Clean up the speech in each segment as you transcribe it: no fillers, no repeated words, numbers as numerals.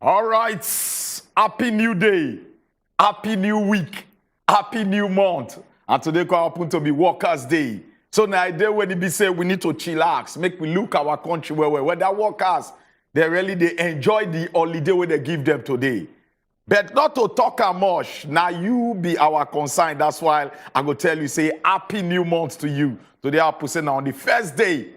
All right. Happy new day. Happy new week. Happy new month. And today could happen to be Workers' Day. So now idea when it be say we need to chillax, make we look our country where the workers, they enjoy the holiday where they give them today. But not to talk much. Now you be our concern. That's why I go tell you, say happy new month to you. Today I put on the first day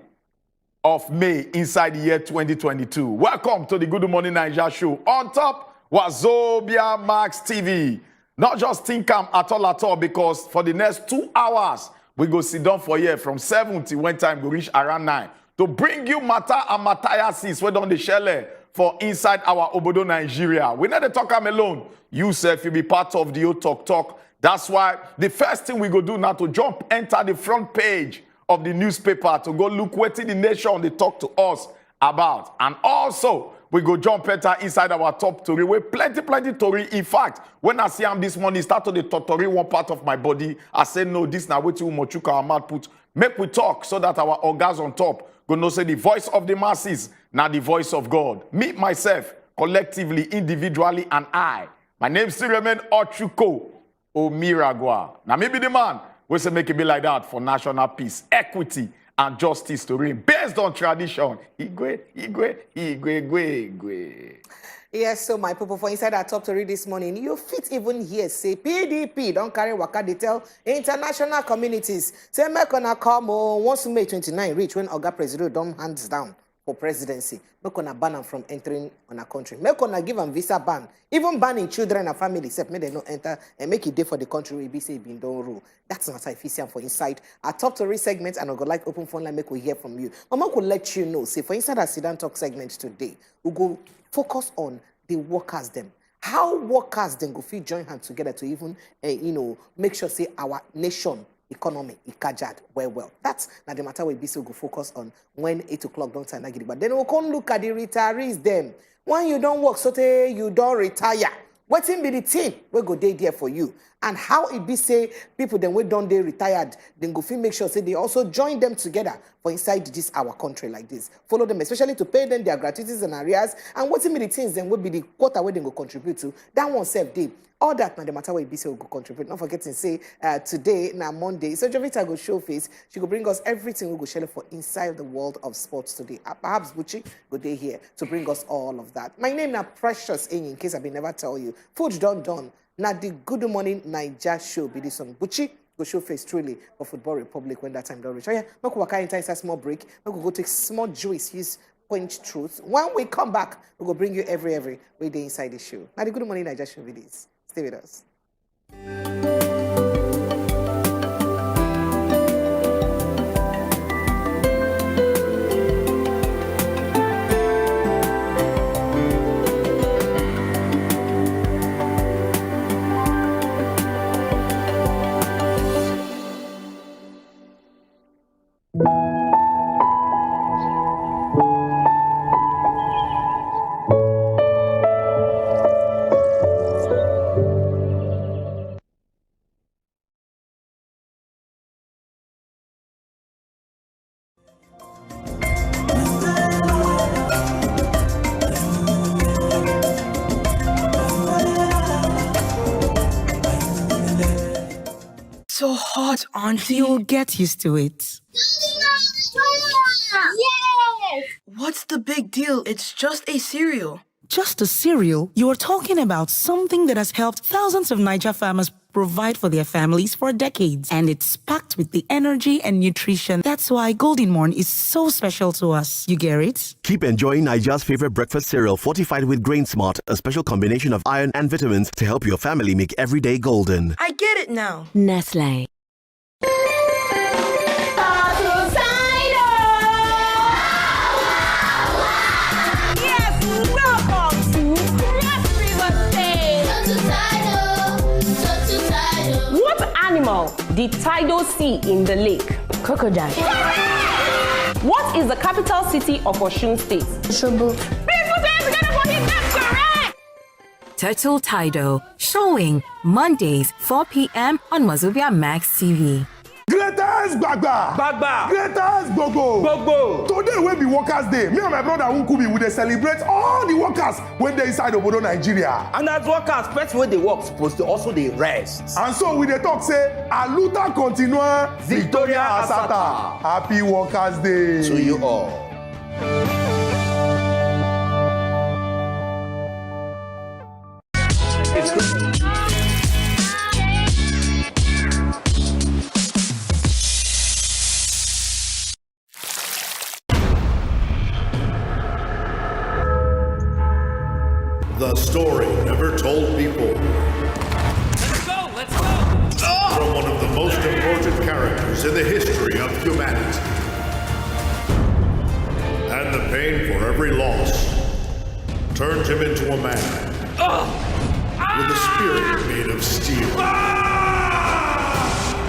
of May inside the year 2022. Welcome to the Good Morning Naija show. On top, wazobiamax TV. Not just think at all, because for the next 2 hours, we go sit down for here from 7 till when time go reach around 9 to bring you matter and materiasis we don the shell for inside our Obodo Nigeria. We not talk alone. You self, you be part of the talk. That's why the first thing we go do now to jump, enter the front page of the newspaper to go look what the nation they talk to us about. And also, we go jump enter inside our top story. We plenty story. In fact, when I see him this morning, start to the totori one part of my body. I say, no, this now what you mochuka our mouth put. Make we talk so that our organs on top go know say the voice of the masses, now the voice of God. Me, myself, collectively, individually, and I. My name still remain Ochuko Omiragwa. Now maybe the man we say make it be like that for national peace, equity, and justice to reign based on tradition. Igwe. Yes, so my people, for inside our top story this morning, you fit even hear say PDP don't carry waka they tell international communities. Say make una come once May 29 reach when Oga President don't hands down for presidency. Make una ban them from entering on a country. Make una give them visa ban. Even banning children and family, except make they not enter and make it day for the country we be say been don't rule. That's not efficient for inside our top story segment, and I go like open phone line make we hear from you. Mama could let you know. Say for inside our sit down talk segment today, we go focus on the workers them. How workers then go feel join hands together to even make sure say our nation economy ikajad well. That's not the matter we be so go focus on when 8 o'clock don't time. But then we'll come look at the retirees them. When you don't work, so you don't retire. What's in be the team we go day there for you? And how it be say people then we don't they retired, then go feel make sure say they also join them together for inside this our country like this. Follow them, especially to pay them their gratuities and arrears. And what's in be the things then will be the quota where they go contribute to. That one self day. All that now the matter where it be say we go contribute. Not forgetting say today now Monday. So Jovita go show face. She go bring us everything we go share for inside the world of sports today. Perhaps Buchi go day here to bring us all of that. My name now Precious in case I be never tell you. Food done. Now the Good Morning Naija show be this on Buchi go show face truly for Football Republic when that time don't reach. Oh yeah, make we waka inside a small break. Make we go take small juice, use point truth. When we come back, we go bring you every way day inside the show. Now the Good Morning Naija show be this. Stay with us. So hot, auntie. You'll get used to it. Yes! What's the big deal? It's just a cereal. Just a cereal? You're talking about something that has helped thousands of Niger farmers provide for their families for decades. And it's packed with the energy and nutrition. That's why Golden Morn is so special to us. You get it? Keep enjoying Niger's favorite breakfast cereal fortified with Grain Smart, a special combination of iron and vitamins to help your family make every day golden. I get it now. Nestle. The tidal sea in the lake? Crocodile. What is the capital city of Osun State? Osogbo. Correct! Turtle Tidal, showing Mondays 4 p.m. on Wazobia Max TV. Greatest Gbagba. Gbagba. Greatest Gogo. Gogo. Today will be Workers' Day. Me and my brother Nkubi, we dey celebrate all the workers when they inside Obodo Nigeria. And as workers, first when they work, supposed to also they rest. And so we dey talk say, Aluta continua, Victoria Asata. Happy Workers' Day. To you all. It's good. The story never told before. Let's go! From one of the most important characters in the history of humanity. And the pain for every loss turned him into a man with a spirit made of steel.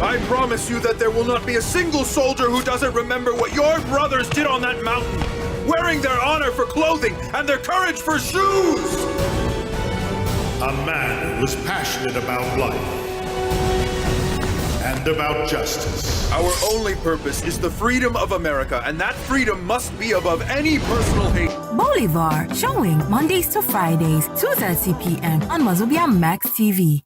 I promise you that there will not be a single soldier who doesn't remember what your brothers did on that mountain, wearing their honor for clothing and their courage for shoes. A man who was passionate about life and about justice. Our only purpose is the freedom of America, and that freedom must be above any personal hate. Bolivar, showing Mondays to Fridays, 2:30 p.m. on wazobiamax TV.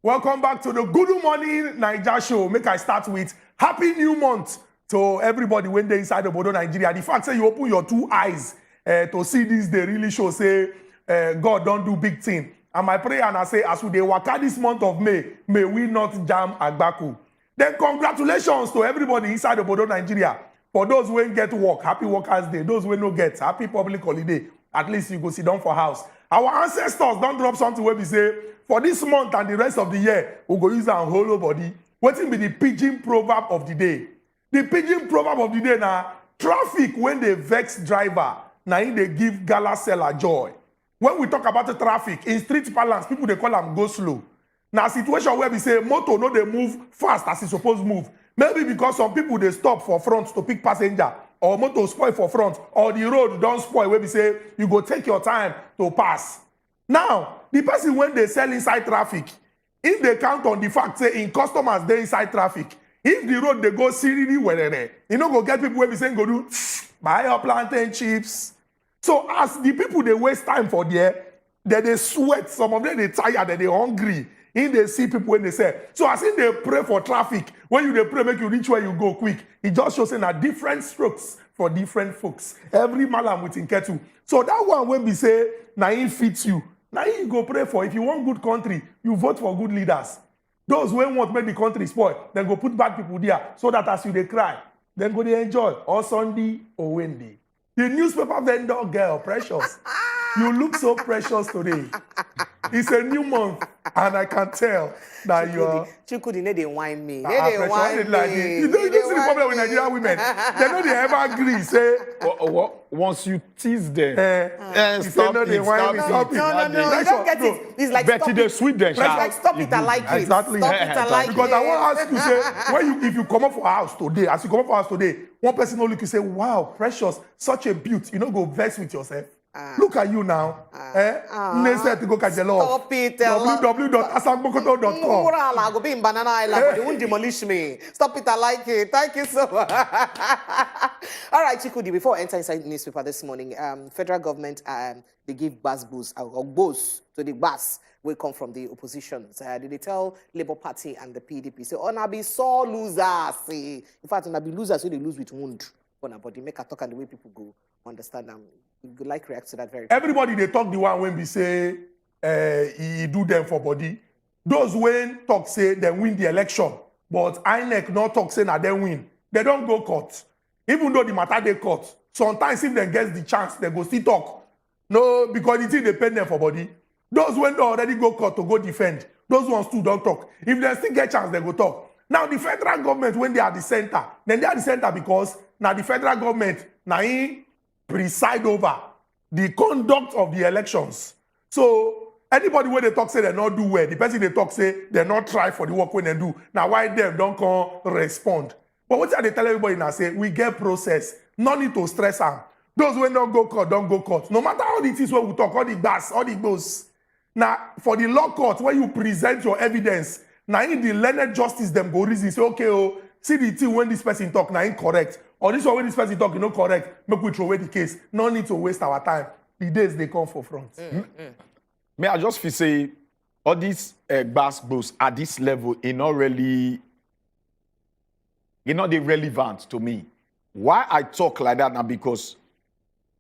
Welcome back to the Good Morning Naija show. Make I start with Happy New Month to everybody when they inside Obodo Nigeria. The fact say you open your two eyes to see this, they really show say God don't do big thing. And my prayer and I say, as we dey waka this month of May we not jam Agbaku. Then congratulations to everybody inside Obodo Nigeria. For those who ain't get work, happy Workers' Day. Those who no get, happy public holiday. At least you go sit down for house. Our ancestors don't drop something where we say, for this month and the rest of the year, we go use our whole body. Wetin be the pidgin proverb of the day? The pidgin proverb of the day na traffic when they vex driver, na in they give gala seller joy. When we talk about the traffic, in street parlance, people they call them go slow. Now situation where we say motor no they move fast as it's supposed to move. Maybe because some people they stop for front to pick passenger, or motor spoil for front, or the road don't spoil where we say you go take your time to pass. Now, the person when they sell inside traffic, if they count on the fact say in customers they inside traffic, if the road they go seriously where you know go get people where we say go do buy your plantain chips. So as the people they waste time for there, they sweat, some of them they tired, they hungry. In they see people when they say, so as in they pray for traffic, when you they pray make you reach where you go quick, it just shows in a different strokes for different folks. Every malam within kettle. So that one when we say, na it fits you. Now you go pray for. If you want good country, you vote for good leaders. Those who want make the country spoil, then go put bad people there, so that as you they cry, then go they enjoy, or Sunday or Wednesday. The newspaper vendor girl, precious. You look so precious today. It's a new month, and I can tell that you're... Chukudi, they whine me. They whine me. You don't see the problem with Nigerian women. They know they ever agree, say... Once you tease them, stop it, stop it. No, you don't get it. It's like Betty the sweet then. It's like stop it, I like it. Exactly. Stop it, I like it. Because I want to ask you, say, if you come up for a house today, as you come up for a house today, one person will look, you say, wow, precious, such a beauty. You know, go vex with yourself. Look at you now. Stop it. www.asangbokoto.com. I'll go be in Banana Island, but they won't demolish me. Stop it, I like it. Thank you so much. All right, Chikudi, before I enter inside the newspaper this morning, federal government, they give boost to the bus will come from the opposition. So, they tell Labour Party and the PDP, so, oh, na be so losers. In fact, na be losers, so they lose with wound. But they make a talk and the way people go understand them. You could like react to that very Everybody they talk the one when we say he do them for body. Those when talk say they win the election, but INEC not talk say na they win. They don't go court. Even though the matter they cut, sometimes if they get the chance, they go still talk. No, because the thing they pay them for body. Those when they already go court to go defend, those ones too don't talk. If they still get chance, they go talk. Now the federal government, when they are the center, then they are the center because now the federal government now preside over the conduct of the elections. So anybody when they talk say they not do well, the person they talk say they not try for the work when they do. Now why them don't come respond? But what they tell everybody now say we get process, no need to stress them. Those when don't go court, don't go court. No matter how it is when we talk, all the gas, all the goes. Now for the law court, when you present your evidence, now in the learned justice them go reason say okay oh see the thing when this person talk now incorrect or this one when this person talk you know correct make we throw away the case. No need to waste our time. The days they come for front. May I just feel say all these gas goes at this level is not really relevant to me. Why I talk like that now because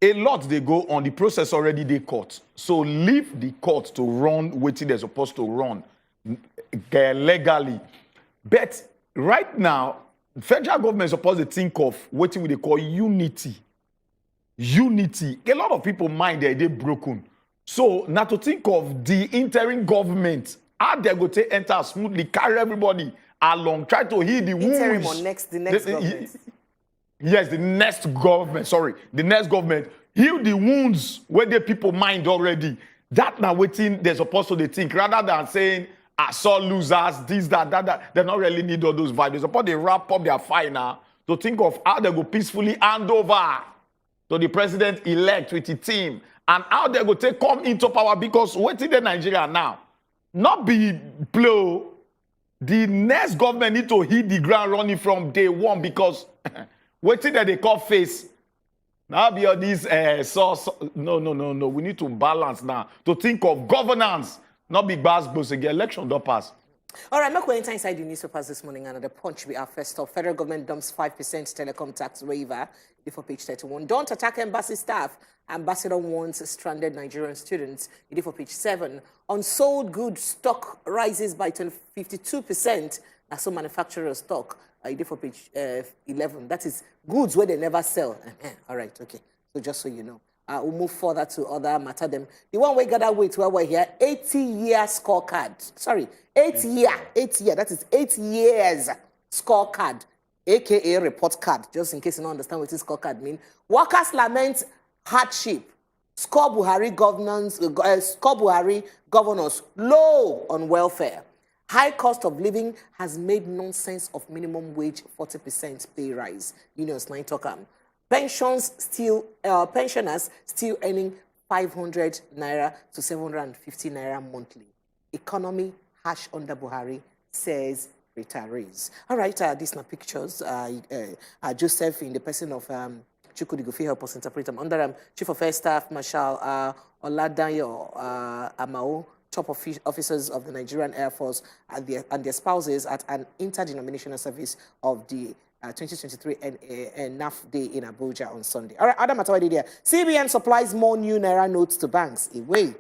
a lot they go on the process already they court. So leave the court to run waiting they're supposed to run legally. But right now, federal government is supposed to think of what they call unity. Unity. A lot of people mind they're broken. So now to think of the interim government, how they're going to enter smoothly, carry everybody along, try to heal the wounds. Interim or the next government. Yes, the next government, sorry. The next government. Heal the wounds where the people mind already. That now waiting they're supposed to think rather than saying, I saw losers, this, that. They don't really need all those vibes. They're supposed to wrap up their fight now to think of how they go peacefully hand over to the president-elect with the team and how they go take come into power because waiting in Nigeria now, not be blow. The next government need to hit the ground running from day one because waiting that they call face. Now be all these no. We need to balance now to think of governance, not be bass again. Election don't pass. All right, make we enter inside the newspapers this morning and the Punch we are first off. Federal government dumps 5% telecom tax waiver before page 31. Don't attack embassy staff. Ambassador warns stranded Nigerian students. For page 7. Unsold goods stock rises by 52%. That's some manufacturers stock. For page 11. That is goods where they never sell. All right, okay. So just so you know. We'll move further to other matter them. The one we gather with where we're here, 80-year scorecard. Sorry, 8 year. That is 8 years scorecard, aka report card. Just in case you don't understand what this scorecard means. Workers lament hardship. Score Buhari governors low on welfare. High cost of living has made nonsense of minimum wage 40% pay rise. Unions 9 talk. Pensioners still earning 500 naira to 750 naira monthly. Economy harsh under Buhari, says retirees. All right, these are pictures. Joseph, in the person of Chukudi Gofi, help us interpret them. Under Chief of Air Staff Marshal Oladayo Amao, top officers of the Nigerian Air Force and their spouses at an interdenominational service of the 2023 NAF Day in Abuja on Sunday. All right, Adam Atawadi there. CBN supplies more new Naira notes to banks. Away.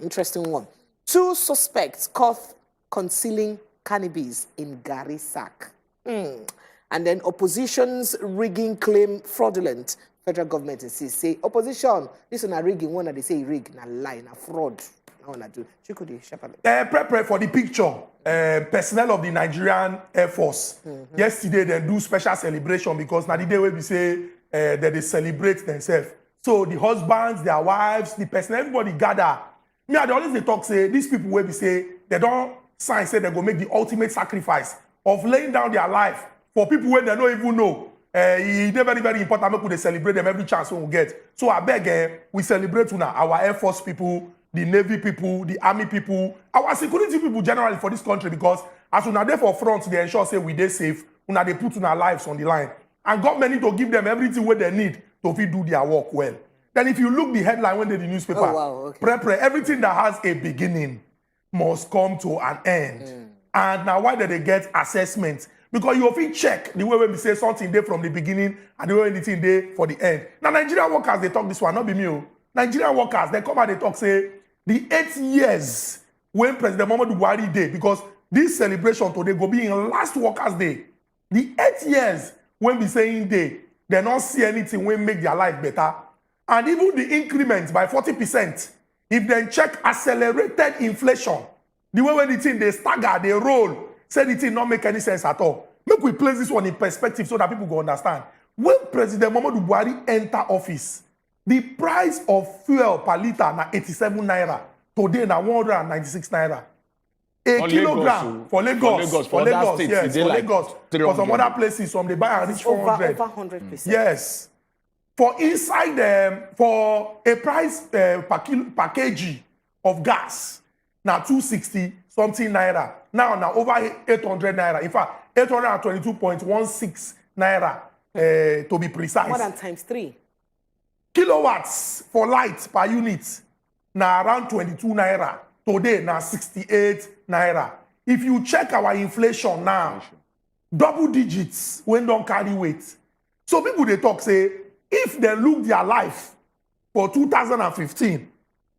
Interesting one. 2 suspects caught concealing cannabis in Gari sack. And then opposition's rigging claim fraudulent. Federal government say opposition, this is a rigging one that they say rig, na lie, na fraud. Prepare for the picture. Personnel of the Nigerian Air Force. Yesterday, they do special celebration because now the day where we say that they celebrate themselves. So the husbands, their wives, the personnel, everybody gather. Me, I always they talk say these people where we say they don't sign say they go make the ultimate sacrifice of laying down their life for people where they don't even know. It's very, very important. Make we celebrate them every chance we get. So I beg, we celebrate now our Air Force people, the Navy people, the Army people, our security people generally for this country because as we are there for front, they ensure say we dey safe, we they put our lives on the line. And government need to give them everything what they need to do their work well. Then if you look the headline when they the newspaper, everything that has a beginning must come to an end. And now why did they get assessment? Because you often check the way when we say something there from the beginning and the way anything there for the end. Now Nigerian workers, they talk this one, not be me. Nigerian workers, they come and they talk, say, the 8 years when President Muhammadu Buhari day, because this celebration today go be in last workers' day. The 8 years when we saying day, they don't see anything will make their life better. And even the increments by 40%, if they check accelerated inflation, the way when the thing they stagger, they roll, say the thing not make any sense at all. Make we place this one in perspective so that people go understand. When President Muhammadu Buhari enter office, the price of fuel per liter na 87 naira. Today na 196 naira. A for kilogram for Lagos, for Lagos, yes, for like Lagos. For some other places, some they buy and reach 400. Over 100%. Yes. For inside, for a price per kg of gas, now 260 something naira. Now over 800 naira. In fact, 822.16 naira to be precise. More than times 3. Kilowatts for light per unit, now around 22 naira. Today, now 68 naira. If you check our inflation now, double digits when don't carry weight. So people they talk say, if they look their life for 2015,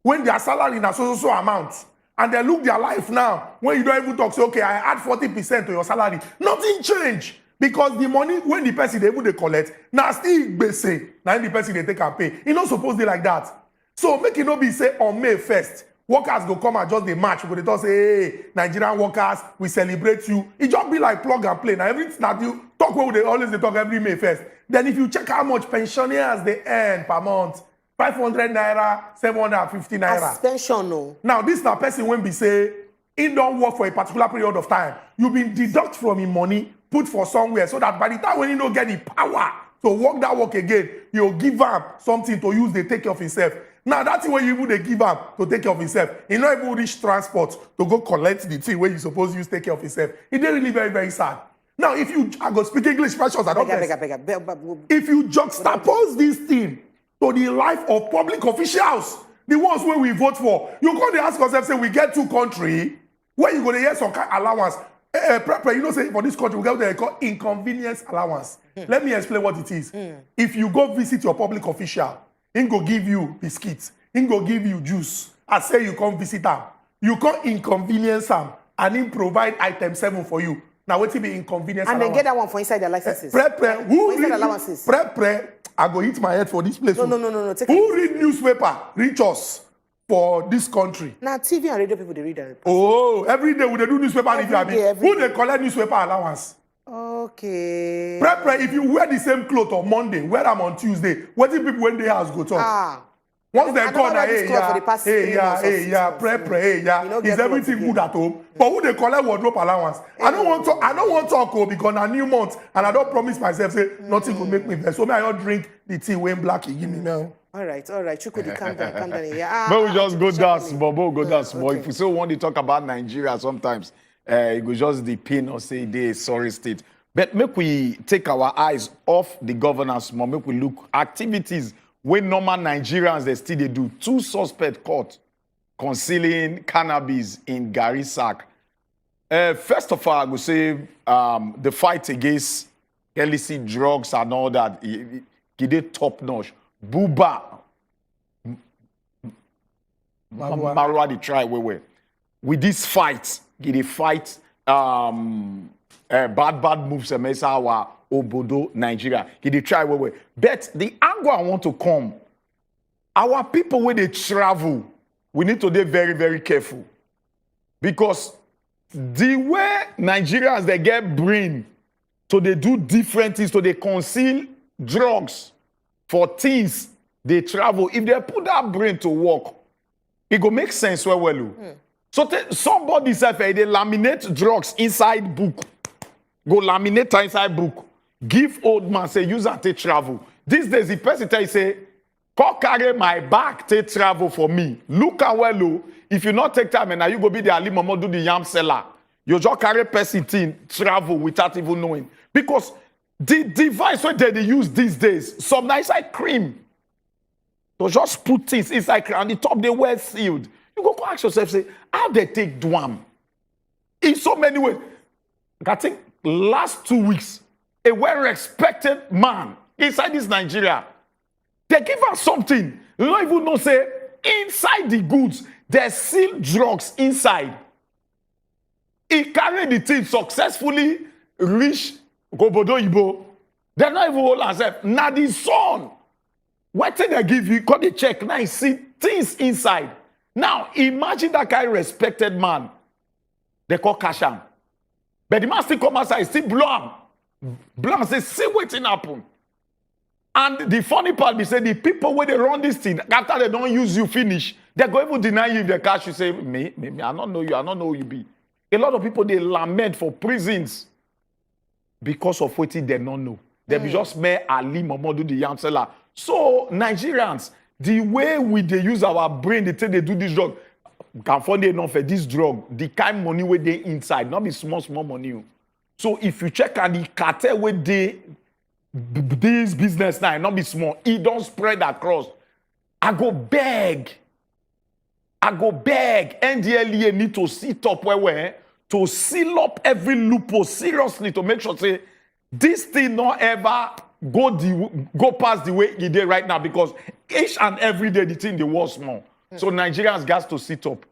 when their salary na so amount, and they look their life now, when you don't even talk, say, okay, I add 40% to your salary, nothing change. Because the money, when the person they able to collect, now still base, now the person they take and pay. It's not supposed to be like that. So make it not be say on May 1st, workers go come and just the match. Because they talk say, hey, Nigerian workers, we celebrate you. It just be like plug and play. Now everything that you talk where they always they talk every May 1st. Then if you check how much pensioners they earn per month, 500 naira, 750 naira. As pension, no. Now this na person when be say, he don't work for a particular period of time. You been deduct from him money, put for somewhere, so that by the time when you don't get the power to work that work again, you'll give him something to use, they take care of himself. Now that's when you even they give him to take care of himself. He not even reach transport to go collect the thing where you supposed to use take care of himself. It did really very, very sad. Now if you, I go speak English, precious, I don't if you juxtapose this thing to the life of public officials, the ones where we vote for, you can't ask yourself, say we get two countries, where you gonna get some kind of allowance. You know, say for this country, we get what they call inconvenience allowance. Let me explain what it is. If you go visit your public official, he go give you biscuits, he go give you juice. I say you come visit them. You can't inconvenience them, and he provide item 7 for you. Now what will be inconvenience and allowance? then get that one for inside their licenses. Who read allowances? I go hit my head for this place. No. Who read newspaper? Reach us for this country. Now TV and radio people they read that. Oh, every day we they do newspaper. Every Who they collect newspaper allowance? Okay. If you wear the same clothes on Monday, wear them on Tuesday. What if people when they house go talk? Once they call now, hey, is everything good at home? But who they collect wardrobe allowance? I don't want to talk because a new month and I don't promise myself say nothing will make me best. So may I not drink the tea when black you give me now. All right. Chukudi, calm down. Yeah. But we just go down small, okay. If we still want to talk about Nigeria sometimes, it will just depend or say they sorry state. But make we take our eyes off the governance more, make we look activities when normal Nigerians they still they do. 2 suspects caught concealing cannabis in Gari sack. First of all, I would say the fight against illicit drugs and all that, it did top notch. Buba, Marwa, they try with this fight, they fight bad moves and our Obodo, Nigeria. They try But the angle I want to come, our people when they travel, we need to be very, very careful. Because the way Nigerians they get brain, so they do different things, so they conceal drugs for things they travel. If they put that brain to work, it go make sense well. So somebody said they laminate drugs inside book. Go laminate inside book. Give old man say use and take travel. These days the person tell you say, come carry my bag, take travel for me. Look at well, if you not take time and now you go be the Ali Momo do the yam seller. You just carry person thing travel without even knowing. Because the device where they use these days, some nice like cream. So just put things inside cream and the top they were sealed. You go ask yourself, say, how they take Dwam? In so many ways. I think last 2 weeks, a well-respected man inside this Nigeria, they give us something. You don't even know, say, inside the goods, there's still drugs inside. He carried the thing successfully, reach Obodo Ibo. They're not even hold themselves. Now the son, what thing they give you, call the check, now you see things inside. Now, imagine that kind of respected man. They call Kasham. But the man still come outside, still blow him. Blow him, say, see what's happen. And the funny part is, the people where they run this thing, after they don't use you, finish, they go even deny you if they catch you, say, me, I don't know you, I don't know who you be. A lot of people, they lament for prisons because of what they don't know. They be just mere Ali Mohammed, the yam seller. So, Nigerians, the way they use our brain, they say they do this drug, can find enough for this drug, the kind of money where they inside, not be small money. So, if you check on the cartel where they, this business now, not be small, it don't spread across. I go beg, NDLEA need to sit up where to seal up every loophole seriously to make sure say this thing not ever go past the way it did right now, because each and every day the thing they was small. So Nigerians got to sit up.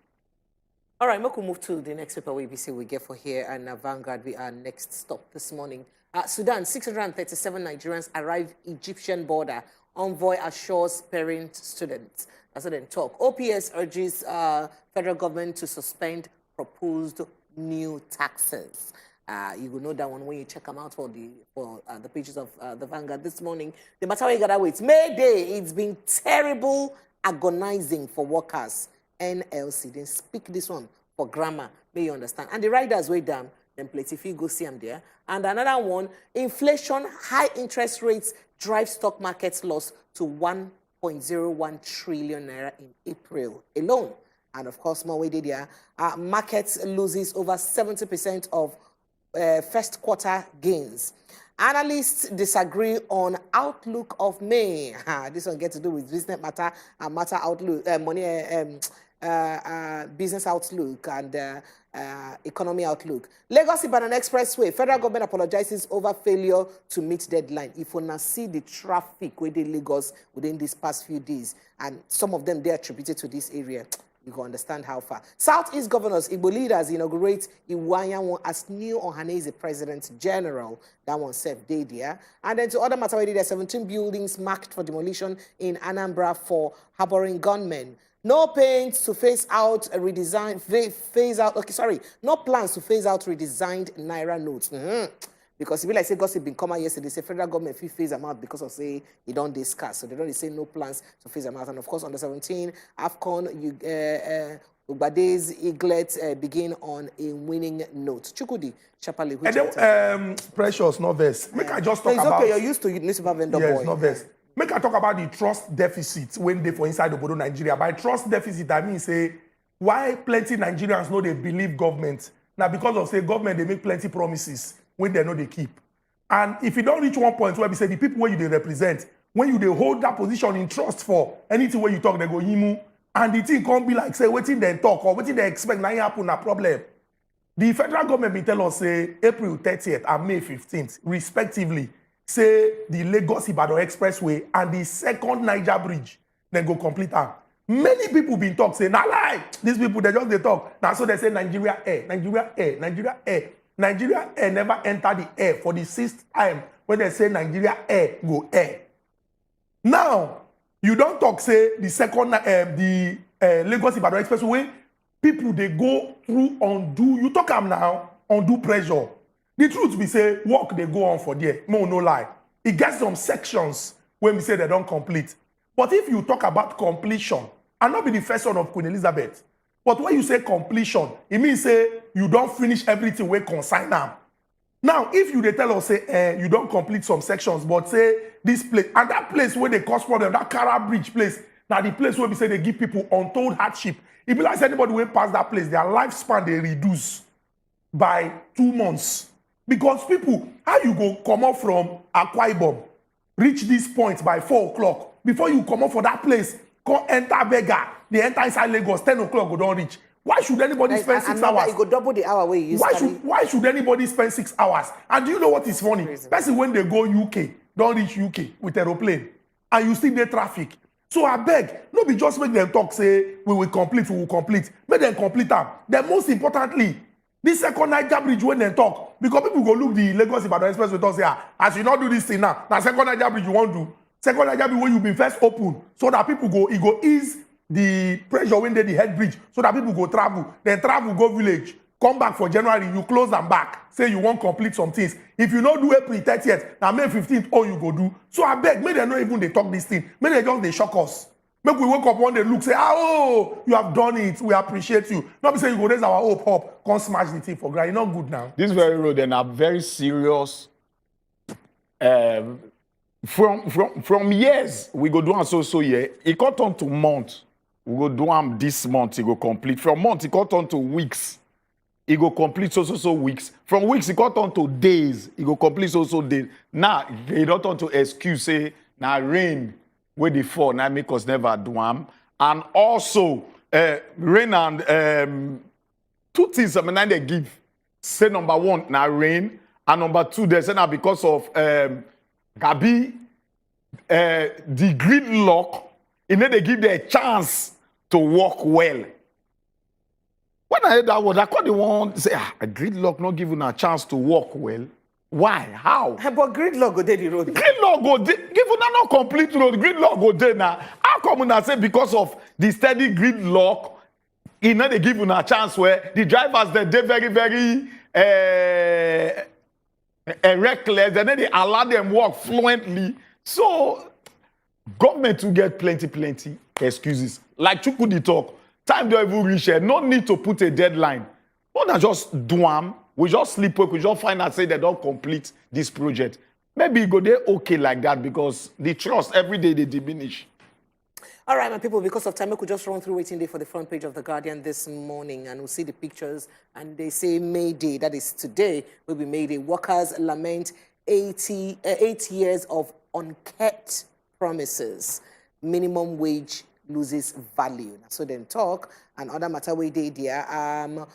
All right, we'll move to the next paper we get for here, and Vanguard be our next stop this morning. Sudan, 637 Nigerians arrive Egyptian border. Envoy assures parent students. That's what they talk. OPS urges federal government to suspend proposed new taxes. You will know that one when you check them out for the pages of the Vanguard this morning. The matter we got away, it's May Day. It's been terrible, agonizing for workers. NLC, then speak this one for grammar, may you understand. And the riders way down, then plenty if you go see them there. And another one, inflation, high interest rates drive stock markets loss to 1.01 trillion naira in April alone. And of course, more way there, markets loses over 70% of first quarter gains. Analysts disagree on outlook of May. This one gets to do with business matter and matter outlook, business outlook and economy outlook. Lagos Ibadan Expressway, federal government apologizes over failure to meet deadline. If we now see the traffic within Lagos within these past few days, and some of them they attributed to this area, you can understand how far. Southeast governors, Igbo leaders inaugurate Iwanyan as new Ohanese President General. That one said day there. And then to other matter, there are 17 buildings marked for demolition in Anambra for harboring gunmen. No plans to phase out redesigned, no plans to phase out redesigned Naira notes. Because if you like say gossip been come out yesterday, say federal government fee phase them out because of say they don't discuss. So they don't say no plans to phase them out. And of course, under 17, AFCON, Ugbade's eaglet begin on a winning note. Chukudi, Chapali. And then, Precious, no verse. Make I just talk about... It's okay, you're used to newspaper vendor boy. Yes, no verse. Make I talk about the trust deficit when they for inside the Obodo Nigeria. By trust deficit, I mean say, why plenty Nigerians know they believe government? Now, because of say government, they make plenty promises when they know they keep. And if you don't reach one point where we say the people where you they represent, when you they hold that position in trust for anything where you talk, they go yimu, and the thing can't be like say waiting they talk or waiting they expect now happen a problem. The federal government will tell us say April 30th and May 15th, respectively, say the Lagos Ibadan Expressway and the second Niger Bridge, then go complete them. Many people been talk say, nah lie, these people they just they talk. Now so they say Nigeria Air, Nigeria Air, Nigeria Air. Nigeria Air never entered the air for the 6th time when they say Nigeria Air go air. Now, you don't talk say the second, Lagos Ibadan Expressway, people they go through undo, you talk am now, undo pressure. The truth we say, work they go on for there, no lie. It gets some sections when we say they don't complete. But if you talk about completion, and not be the first one of Queen Elizabeth, but when you say completion, it means say you don't finish everything where consign now. Now, if you they tell us say you don't complete some sections, but say this place and that place where they cause problem, that Kara Bridge place, now the place where we say they give people untold hardship. If you like anybody who pass that place, their lifespan they reduce by 2 months. Because people, how you go come up from Akwa Ibom, reach this point by 4 o'clock, before you come up for that place, come enter Vega, they enter inside Lagos, 10 o'clock go don't reach. Why should anybody spend 6 hours? You go double the hour where you why should anybody spend 6 hours? And do you know what is funny? Especially when they go UK, don't reach UK with aeroplane, and you see the traffic. So I beg, no be just make them talk, say, we will complete. Make them complete them. Then most importantly, This second Niger bridge when they talk, because people go look the Lagos Ibadan Express with us here. As you not do this thing now, second Niger bridge you won't do. Second Niger bridge when you been first open, so that people go, it go ease the pressure when they the head bridge, so that people go travel. Then travel go village, come back for January, you close them back. Say you won't complete some things. If you not do April 30th, now May 15th, all you go do. So I beg, may they not even they talk this thing. May they just they shock us. Make we wake up one day, look, say, oh, you have done it. We appreciate you. Not be say you go raise our hope up, come smash the thing for granted. It's not good now. This very road and are very serious. From years, we go do am so year. It got on to month. We go do am this month. It go complete. From month, it got on to weeks. It go complete so weeks. From weeks, it got on to days. It go complete so days. Now, they don't want to excuse say now rain. Where they fall, now make us never do them. And also, rain and two things, I mean, they give. Say number one, now rain. And number two, they say now because of Gabi, the gridlock, and then they give them a chance to work well. When I heard that word, I called the one say, a gridlock not giving a chance to work well. Why? How? But gridlock go there the road. Gridlock go there. Give you not complete road. Gridlock go there now. How come when I say because of the steady gridlock, you know they give you a chance where the drivers they very reckless, and then they allow them work fluently. So government will get plenty excuses. Like Chukudi talk, time don't even reach here. No need to put a deadline. Not just do them. We just sleep work, we just find out say they don't complete this project. Maybe it go there okay like that because the trust every day they diminish. All right, my people, because of time, we could just run through waiting day for the front page of The Guardian this morning, and we'll see the pictures, and they say May Day, that is today, will be May Day. Workers lament 8 years of unkept promises. Minimum wage loses value. So then talk, and other matter we did there.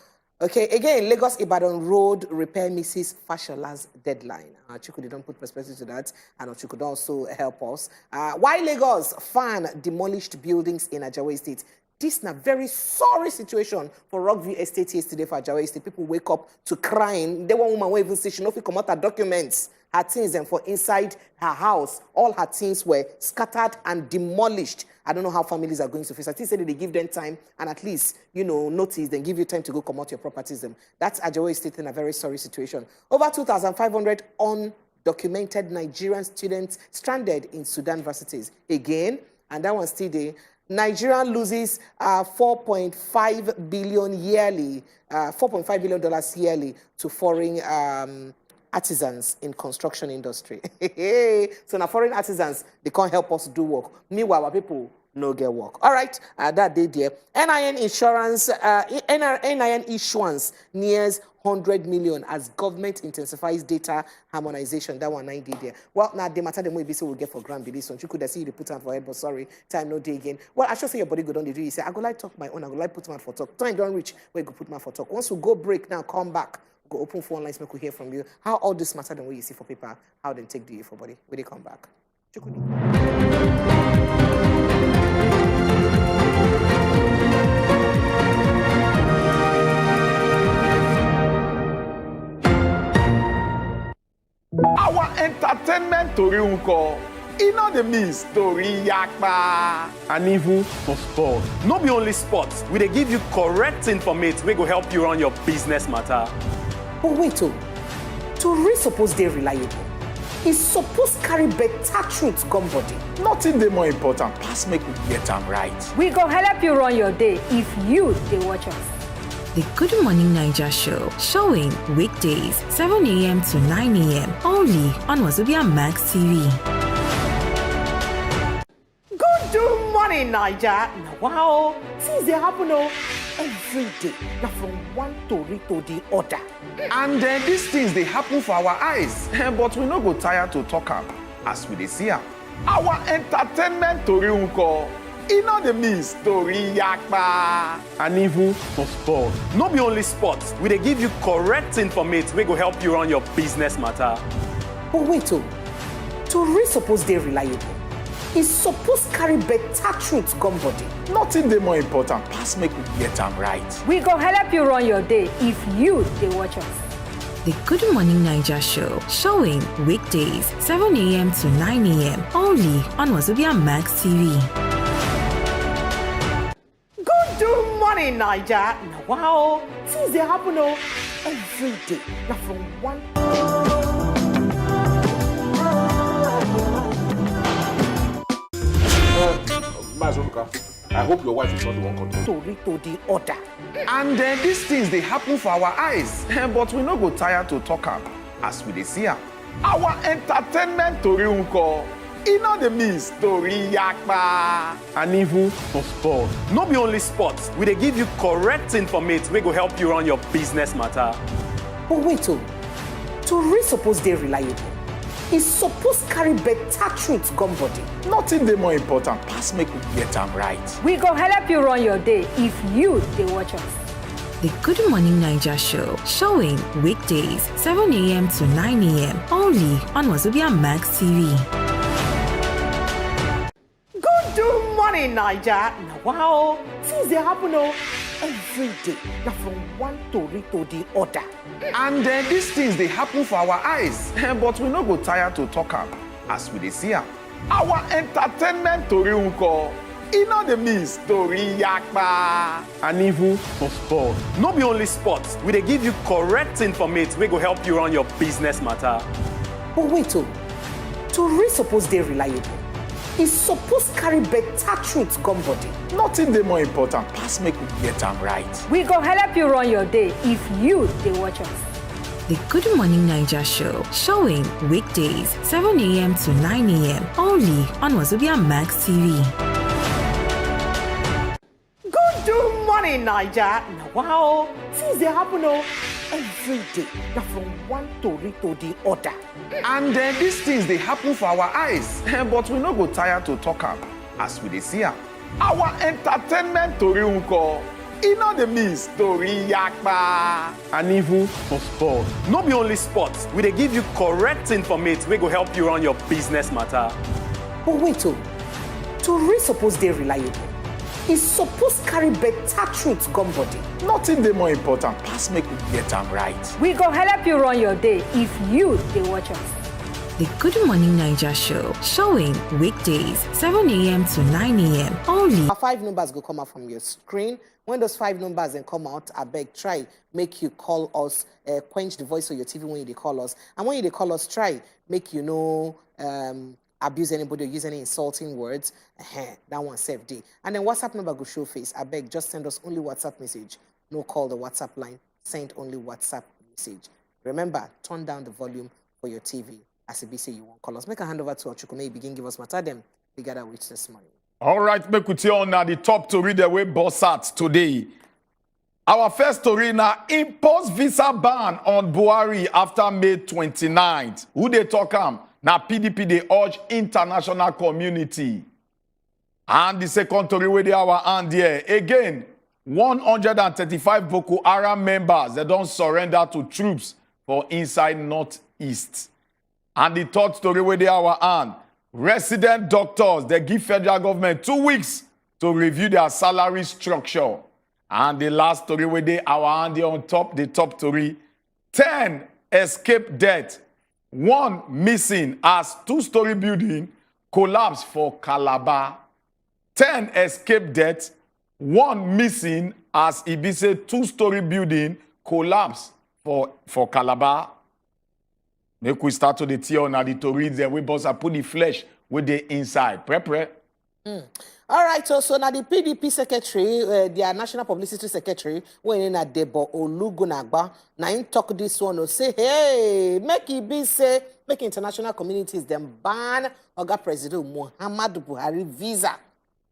Okay, again, Lagos-Ibadan road repair misses Fashola's deadline. Chukudi don't put perspective to that, and Chukudi also help us. Why Lagos fan demolished buildings in Ajawa State? This is a very sorry situation for Rockview Estate yesterday for Ajawa State. People wake up to crying. They one woman even say she no fit come out her documents. Her things and for inside her house, all her things were scattered and demolished. I don't know how families are going to face. I think say they give them time and at least, notice, then give you time to go come out your properties. That's Ajawa State in a very sorry situation. Over 2,500 undocumented Nigerian students stranded in Sudan universities. Again, and that one still there. Nigeria loses $4.5 billion yearly, $4.5 billion yearly to foreign artisans in construction industry. So now foreign artisans, they can't help us do work. Meanwhile, our people no get work. All right, that day there. NIN insurance, NIN issuance nears 100 million as government intensifies data harmonization. That one 9 day there. Well, now the matter the way we'll get for grand this one. You could see you put on for head, but sorry, time no day again. Well, I should say your body go down the do. You say I go like talk my own. I go like put man for talk. Time don't reach where you go put man for talk. Once we go break now, come back. Go open phone lines, make we hear from you. How all this matter than what you see for paper, how they take the year for body. When they come back. Our entertainment story unko. You know the mean story yakba. And even for sport. No be only sports. We dey give you correct information wey go help you run your business matter. But wait, to read suppose they reliable. It's supposed to carry better truth, gum body. Nothing the more important. Pass make we get them right. We go help you run your day if you they watch us. The Good Morning Naija show, showing weekdays 7 a.m. to 9 a.m. only on wazobiamax TV. Good morning, Naija. Wow, things they happen every day. Now from one story to the other. And then these things they happen for our eyes, but we no go tired to talk am as we dey see am. Our entertainment story unko. You know the mean story yakba. And even for sport. No be only sports. We dey give you correct information wey go help you run your business matter. But wait, to read suppose they reliable. e suppose carry better truth come body. Nothing dey more important pass make we get am right. We go help you run your day if you dey watch us. The Good Morning Naija show, showing weekdays 7 a.m. to 9 a.m. only on wazobiamax TV. Good morning, Naija. Now, wow, things they happen every day. Now, from one. I hope your wife is not the one controlling. To the order. And these things they happen for our eyes, but we no go tire to talk am as we dey see am. Our entertainment tori unko, e no dey miss tori yakpa. And even for sports. No be only sports, we dey give you correct informate wey go help you run your business matter. But wait, tori suppose dey reliable. E suppose carry better truth come body. Nothing dey more important pass make we get am right. We go help you run your day if you dey watch us. The Good Morning Naija show, showing weekdays 7 a.m. to 9 a.m. only on wazobiamax TV. Good morning, Naija. Now, wow, things they happen every day. Now, from one tori to the other. And these things they happen for our eyes, but we no go tire to talk am as we dey see am. Our entertainment tori unko, e no dey miss tori yakpa. And even for sports. No be only sports, we dey give you correct informate wey go help you run your business matter. But wait, tori suppose dey reliable. E suppose carry better truth come body. Nothing dey more important pass make we get am right. We go help you run your day if you dey watch us. The Good Morning Naija show, showing weekdays 7 a.m. to 9 a.m. only on wazobiamax TV. Good morning, Naija. Now, wow, things they happen every day. Now, from one tori to the other. And these things they happen for our eyes, but we no go tire to talk am as we dey see am. Our entertainment tori unko, e no dey miss tori yakpa. And even for sports. No be only sports, we dey give you correct informate wey go help you run your business matter. But wait, tori suppose dey reliable. E suppose carry better truth come body. Nothing dey more important pass make we get am right. We go help you run your day if you dey watch us. The Good Morning Naija show, showing weekdays 7 a.m. to 9 a.m. only. 5 numbers go come out from your screen. When those 5 numbers then come out, I beg, try make you call us, quench the voice of your TV when you dey call us. And when you dey call us, try make you know abuse anybody or use any insulting words. That one save day. And then WhatsApp number go show face. I beg, just send us only WhatsApp message. No call the WhatsApp line. Send only WhatsApp message. Remember, turn down the volume for your TV. As it be say you won't call us. Make a hand over to Ochukume. You begin give us matter them. We gather with this morning. All right, make we tell on the top to read the way boss at today. Our first story now, impose visa ban on Buhari after May 29th. Who they talk am? Now PDP they urge international community. And the second story where they our hand here. Again, 135 Boko Haram members, they don't surrender to troops for inside Northeast. And the third story where they our hand. Resident doctors, they give federal government 2 weeks to review their salary structure. And the last story where they our hand here on top, the top story. 10 escape death. 1 missing as 2-story building collapsed for Calabar. 10 escape death. 1 missing as Ibise 2-story building collapsed for Calabar. Make we start to the tea on the to read there. We boss put the flesh with the inside. Pre. All right, so now the PDP secretary, their national publicity secretary, when in a Debo Olugunagba, now him talk this one, say, hey, make it be say, make international communities them ban Oga President Muhammadu Buhari visa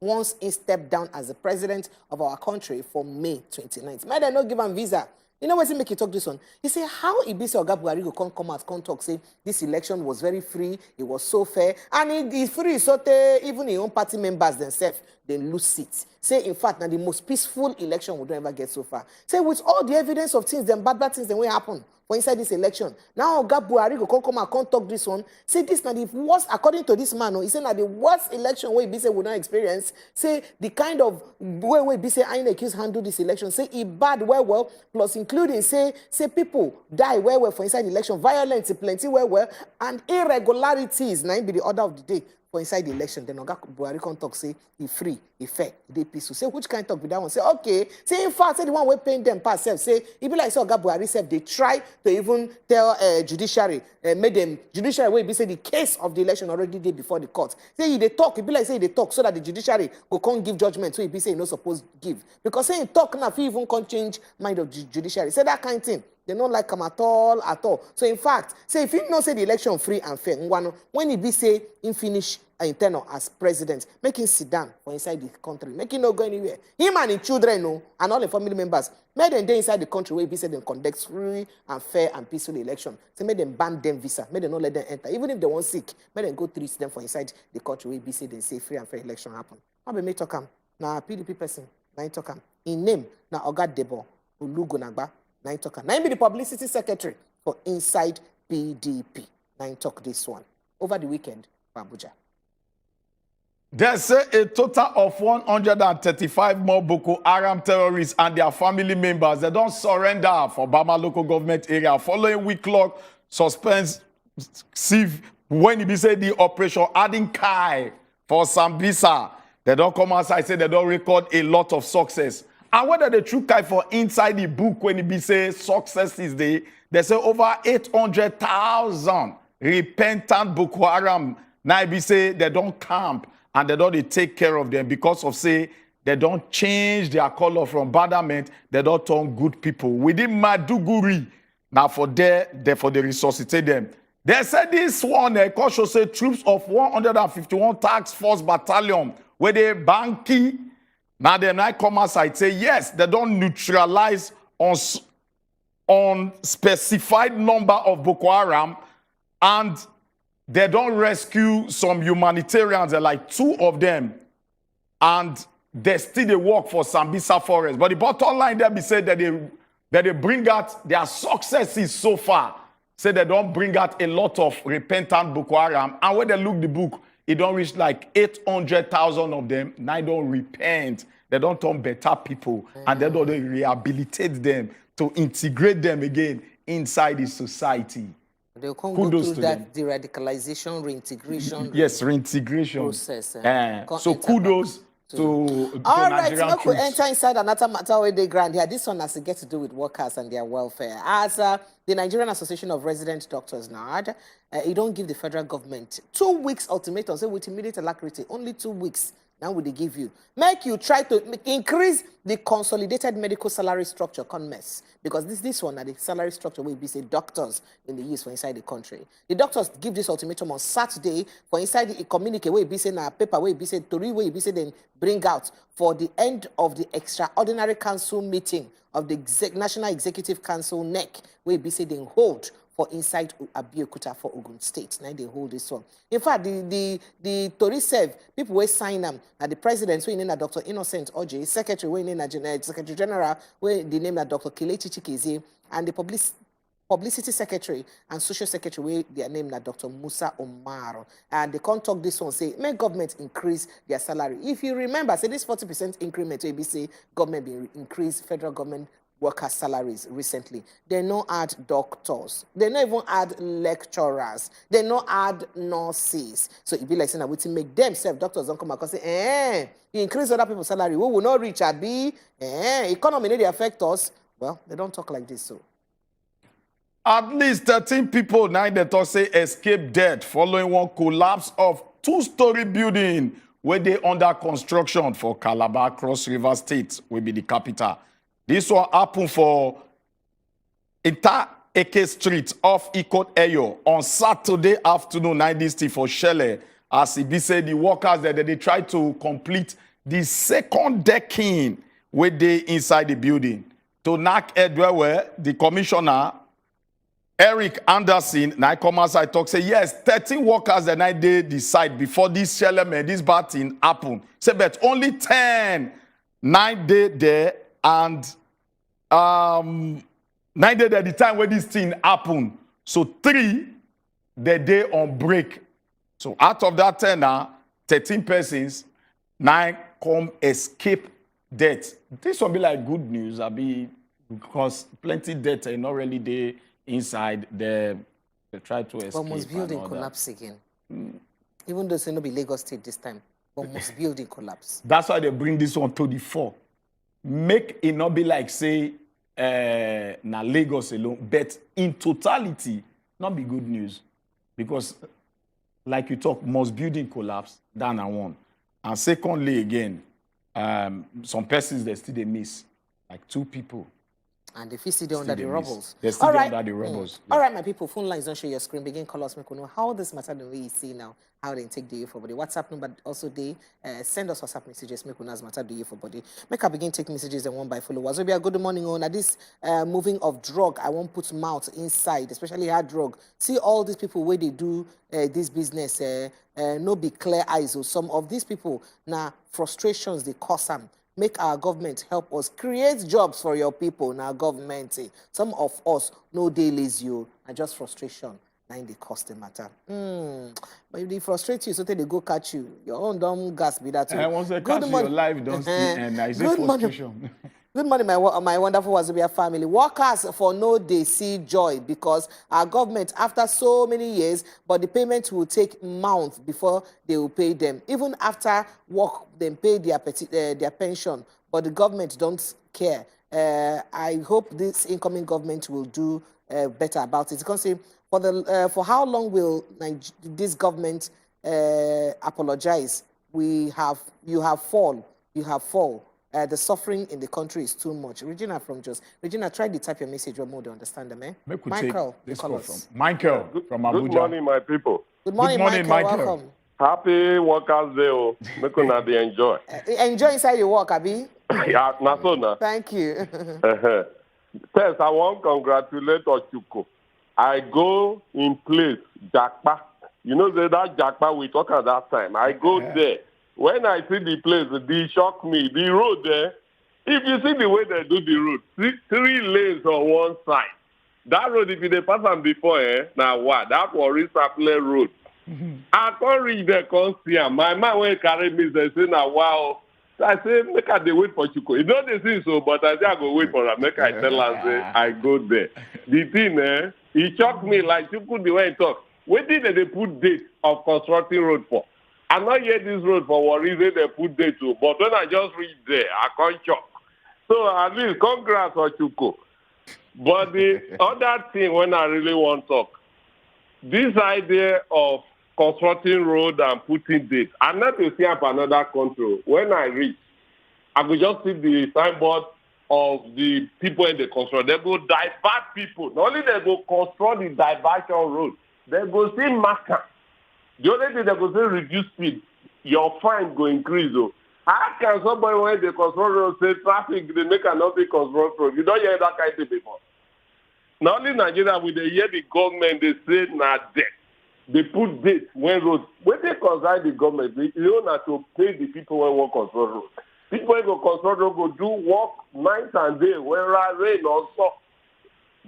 once he stepped down as the president of our country for May 29th. May they not give him visa? You know what he make you talk this one? He say how Ibise Oga Buhari go come out, come talk, say this election was very free, it was so fair, and it's free, so even his own party members themselves, they lose seats. Say in fact, now the most peaceful election we don't ever get so far. Say with all the evidence of things, them bad things that will happen for inside this election. Now, Buhari go come and talk this one. Say this now the worst, according to this man, he said that the worst election where he say will not experience. Say the kind of way we say INEC use handle this election. Say he bad well, plus including say people die well for inside the election, violence plenty well, and irregularities. Now be the order of the day. For inside the election, then Oga Buhari can talk, say, he free, he fair, he peaceful. Say, which kind of talk with that one? Say, okay. Say, in fact, say, the one we paying them past self. Say, it be like, say, Oga Buhari self, they try to even tell judiciary, made them, judiciary, where be say, the case of the election already did before the court. Say, they talk, it be like, say, they talk, so that the judiciary go can't give judgment, so it be say, not supposed to give. Because say, in talk now, if you even can't change mind of the judiciary. Say, that kind of thing. They don't like him at all. So in fact, say if you know say the election free and fair, when he be say in finish in tenure as president, make him sit down for inside the country, make him not go anywhere. Him and his children, and all the family members, make them day inside the country where he be say them conduct free and fair and peaceful election. So make them ban them visa, make them not let them enter. Even if they want sick, make them go treat them for inside the country where he be say they say free and fair election happen. How be me talk him? Now PDP person, now he talk him. In name, now Oga Debo, Ulugunagba. Now be the publicity secretary for inside PDP. Now talk this one over the weekend for Abuja. They say a total of 135 more Boko Haram terrorists and their family members, they don't surrender for Bama local government area following week-long suspense when it be say the operation adding Kai for Sambisa. They don't come outside, say they don't record a lot of success. And whether the true Kai for inside the book when it be say success is there, they say over 800,000 repentant Boko Haram. Now it be say they don't camp and they don't take care of them because of say they don't change their color from badament, they don't turn good people. Within Maduguri, now for they resuscitate them. They said this one, Kosho say troops of 151 task force battalion where they banky. Now the night come outside say yes, they don't neutralize on specified number of Boko Haram, and they don't rescue some humanitarians, like 2 of them, and they still they work for Sambisa Forest. But the bottom line there be said that they bring out their successes so far. Say they don't bring out a lot of repentant Boko Haram, and when they look the book, it don't reach like 800,000 of them. Now they don't repent. They don't turn better people. And they don't rehabilitate them to integrate them again inside the society. They'll come go through that de-radicalization, reintegration. Yes, reintegration process. So kudos to all right, Nigerian so we troops. enter inside another matter where they grant here. This one has to get to do with workers and their welfare. As the Nigerian Association of Resident Doctors, NARD, it don't give the federal government 2 weeks ultimatum, say with immediate alacrity, only 2 weeks. Now would they give you? Make you try to increase the consolidated medical salary structure, CONMES, because this one, the salary structure will be say doctors in the use for inside the country. The doctors give this ultimatum on Saturday for inside the communique where it be say na paper where it be say Tori where it be say then bring out for the end of the extraordinary council meeting of the National Executive Council NEC where it be say then hold for inside Abeokuta for Ogun State. Now they hold this one. In fact, the Tori serve people will sign them. And the president, who name Dr. Innocent Oji, secretary, who name Secretary General, where the name Dr. Kelechi Chikeze, and the publicity secretary and social secretary, where their name Dr. Musa Omar. And they can't talk this one, say, make government increase their salary. If you remember, say this 40% increment, where say government be increase federal government worker salaries recently. They no add doctors. They no even add lecturers. They no add nurses. So it be like saying that we to make themselves doctors don't come back and say, you increase other people's salary. We will not reach economy they affect us. Well, they don't talk like this. So at least 13 people now they talk say escape death following one collapse of 2-story building where they under construction for Calabar Cross River State will be the capital. This one happened for Ita Eke Street off Ikot Eyo on Saturday afternoon, 9th for Shelle. As it be said, the workers that they try to complete the second decking where they inside the building. To knock Edwewe, the commissioner, Eric Anderson, now come outside talk, say, yes, 13 workers that night they decide before this Shelle, this bad thing happened. Say, but only 10 9 days there. And 9 days at the time when this thing happened. So 3, the day on break. So out of that 10 now, 13 persons, 9 come escape death. This will be like good news, because plenty death are not really there inside. They try to escape. But must building collapse again. Even though it's not be Lagos State this time, but must building collapse. That's why they bring this one to the fore. Make it not be like, say, na Lagos alone, but in totality, not be good news. Because, like you talk, most building collapse, down and one. And secondly, again, some persons they still they miss, like 2 people. And they still under the rubbles. They're still under the rubbles. All right, my people, phone lines don't show your screen. Begin call us, make we know how this matter the way you see now, how they take the for body. WhatsApp number also they send us WhatsApp messages, make we know as matter the for body. Make I begin take messages and one by follow. Wazobia, good morning on this moving of drug. I won't put mouth inside, especially hard drug. See all these people where they do this business, no be clear eyes. So some of these people now frustrations they cause them. Make our government help us create jobs for your people. Now, government, some of us no dey lazy, and just frustration. Now they cost the matter. But if they frustrate you, so they go catch you. Your own dumb gas be that. Once they catch your life, don't see, and I say frustration. Good morning, my wonderful Wazobia family. Workers for no day see joy because our government, after so many years, but the payment will take months before they will pay them. Even after work, they pay their pension, but the government don't care. I hope this incoming government will do better about it. Because for how long will this government apologize? You have fall. The suffering in the country is too much. Regina from Jos. Regina, try to type your message or more to understand them, eh? Michael, this call from Michael from Abuja. Good morning, my people. Good morning, Michael. Welcome. Happy Workers' Day. Make una dey enjoy. Enjoy inside your work, Abi. Yeah, na so na. Thank you. First, I want to congratulate Ochuko. I go in place, Jakpa. You know that Jakpa we talk at that time. I go there. When I see the place, they shock me. The road there, if you see the way they do the road, 3 lanes on one side. That road, if you pass them before, now what? That was Risapler Road. I can't reach there, can't see them. My man when carry me, they say, now wow. So I say, make I wait for Chuko. You know they say so, but I say I go wait for them. Make I tell her, say, I go there. The thing, he shocked me like Chuko the way he talk. When did they put date of constructing road for? I not hear this road for what reason they put there too. But when I just reach there, I can't shock. So at least congrats Ochuko. But the other thing when I really want to talk, this idea of constructing road and putting dates, I'm not to see up another country. When I reach, I could just see the signboard of the people in the construction. They go divert people. Not only they go construct the diversion road, they go see marker. The only thing they go say reduce speed, your fine go increase. How can somebody when they construct road say traffic, they make another construct road? You don't hear that kind of thing before. Not only Nigeria, we they hear the government, they say not debt. They put date when road. When they consult the government, they don't have to pay the people when work construct road. People when go construct road go do work night and day, when rain or so.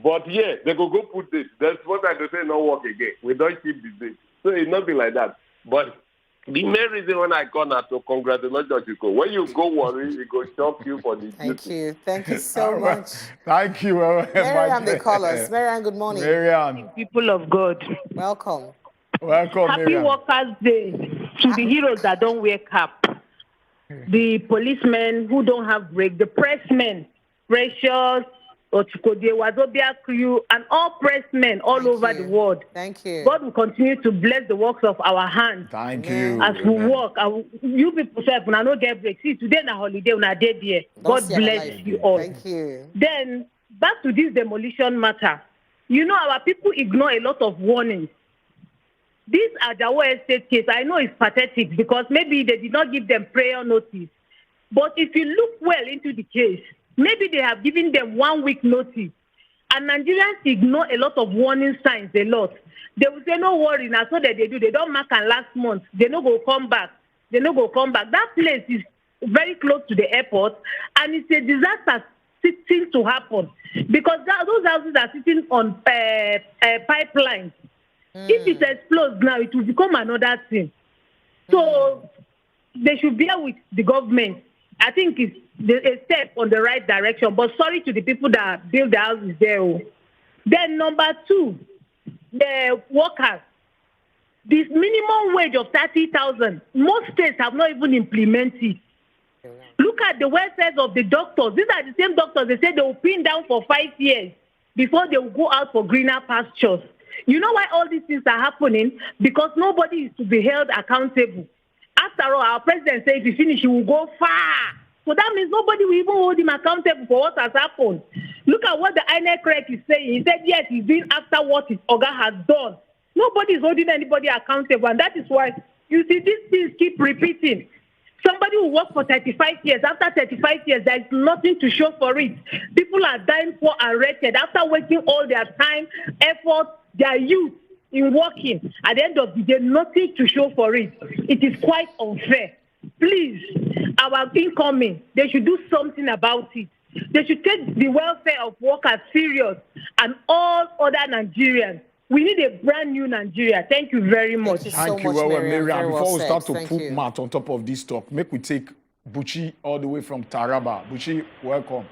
But yeah, they go put date. That's what I say no work again. We don't keep the date. So it's not be like that. But the main reason when I come out to congratulate Chico, when you go worry, it go shock you for the Thank you. Thank you so much. Thank you. Mariam, they call us. Mariam, good morning. Mariam. People of God. Welcome. Welcome, Happy Mariam. Workers' Day to the heroes that don't wear cap. The policemen who don't have break, the pressmen, Precious, Ochukode, Wazobia crew, and all pressmen all over the world. Thank you. God will continue to bless the works of our hands. Thank you. As we work, you people say, when I don't get break. See, today na holiday, when I did here. God bless you all. Thank you. Then, back to this demolition matter. You know, our people ignore a lot of warnings. This Ajawo Estate case, I know it's pathetic because maybe they did not give them prior notice. But if you look well into the case, maybe they have given them 1 week notice. And Nigerians ignore a lot of warning signs a lot. They will say, no worry, now so that they do. They don't mark and last month. They no go come back. That place is very close to the airport. And it's a disaster things to happen because those houses are sitting on pipelines. If it explodes now, it will become another thing. So they should bear with the government. I think it's a step on the right direction. But sorry to the people that build the houses there. Then number 2, the workers. This minimum wage of 30,000, most states have not even implemented. Look at the welfare of the doctors. These are the same doctors. They say they will pin down for 5 years before they will go out for greener pastures. You know why all these things are happening? Because nobody is to be held accountable. After all, our president said if he finish, he will go far. So that means nobody will even hold him accountable for what has happened. Look at what the INEC rec is saying. He said, yes, he's doing after what his Oga has done. Nobody is holding anybody accountable. And that is why you see these things keep repeating. Somebody who worked for 35 years, after 35 years, there is nothing to show for it. People are dying poor and wretched after wasting all their time, effort, their youth in working. At the end of the day, nothing to show for it. It is quite unfair. Please, our incoming, they should do something about it. They should take the welfare of workers serious and all other Nigerians. We need a brand new Nigeria. Thank you very much. Thank you, Miriam. Before we start to put Matt on top of this talk, make we take Buchi all the way from Taraba. Buchi, welcome.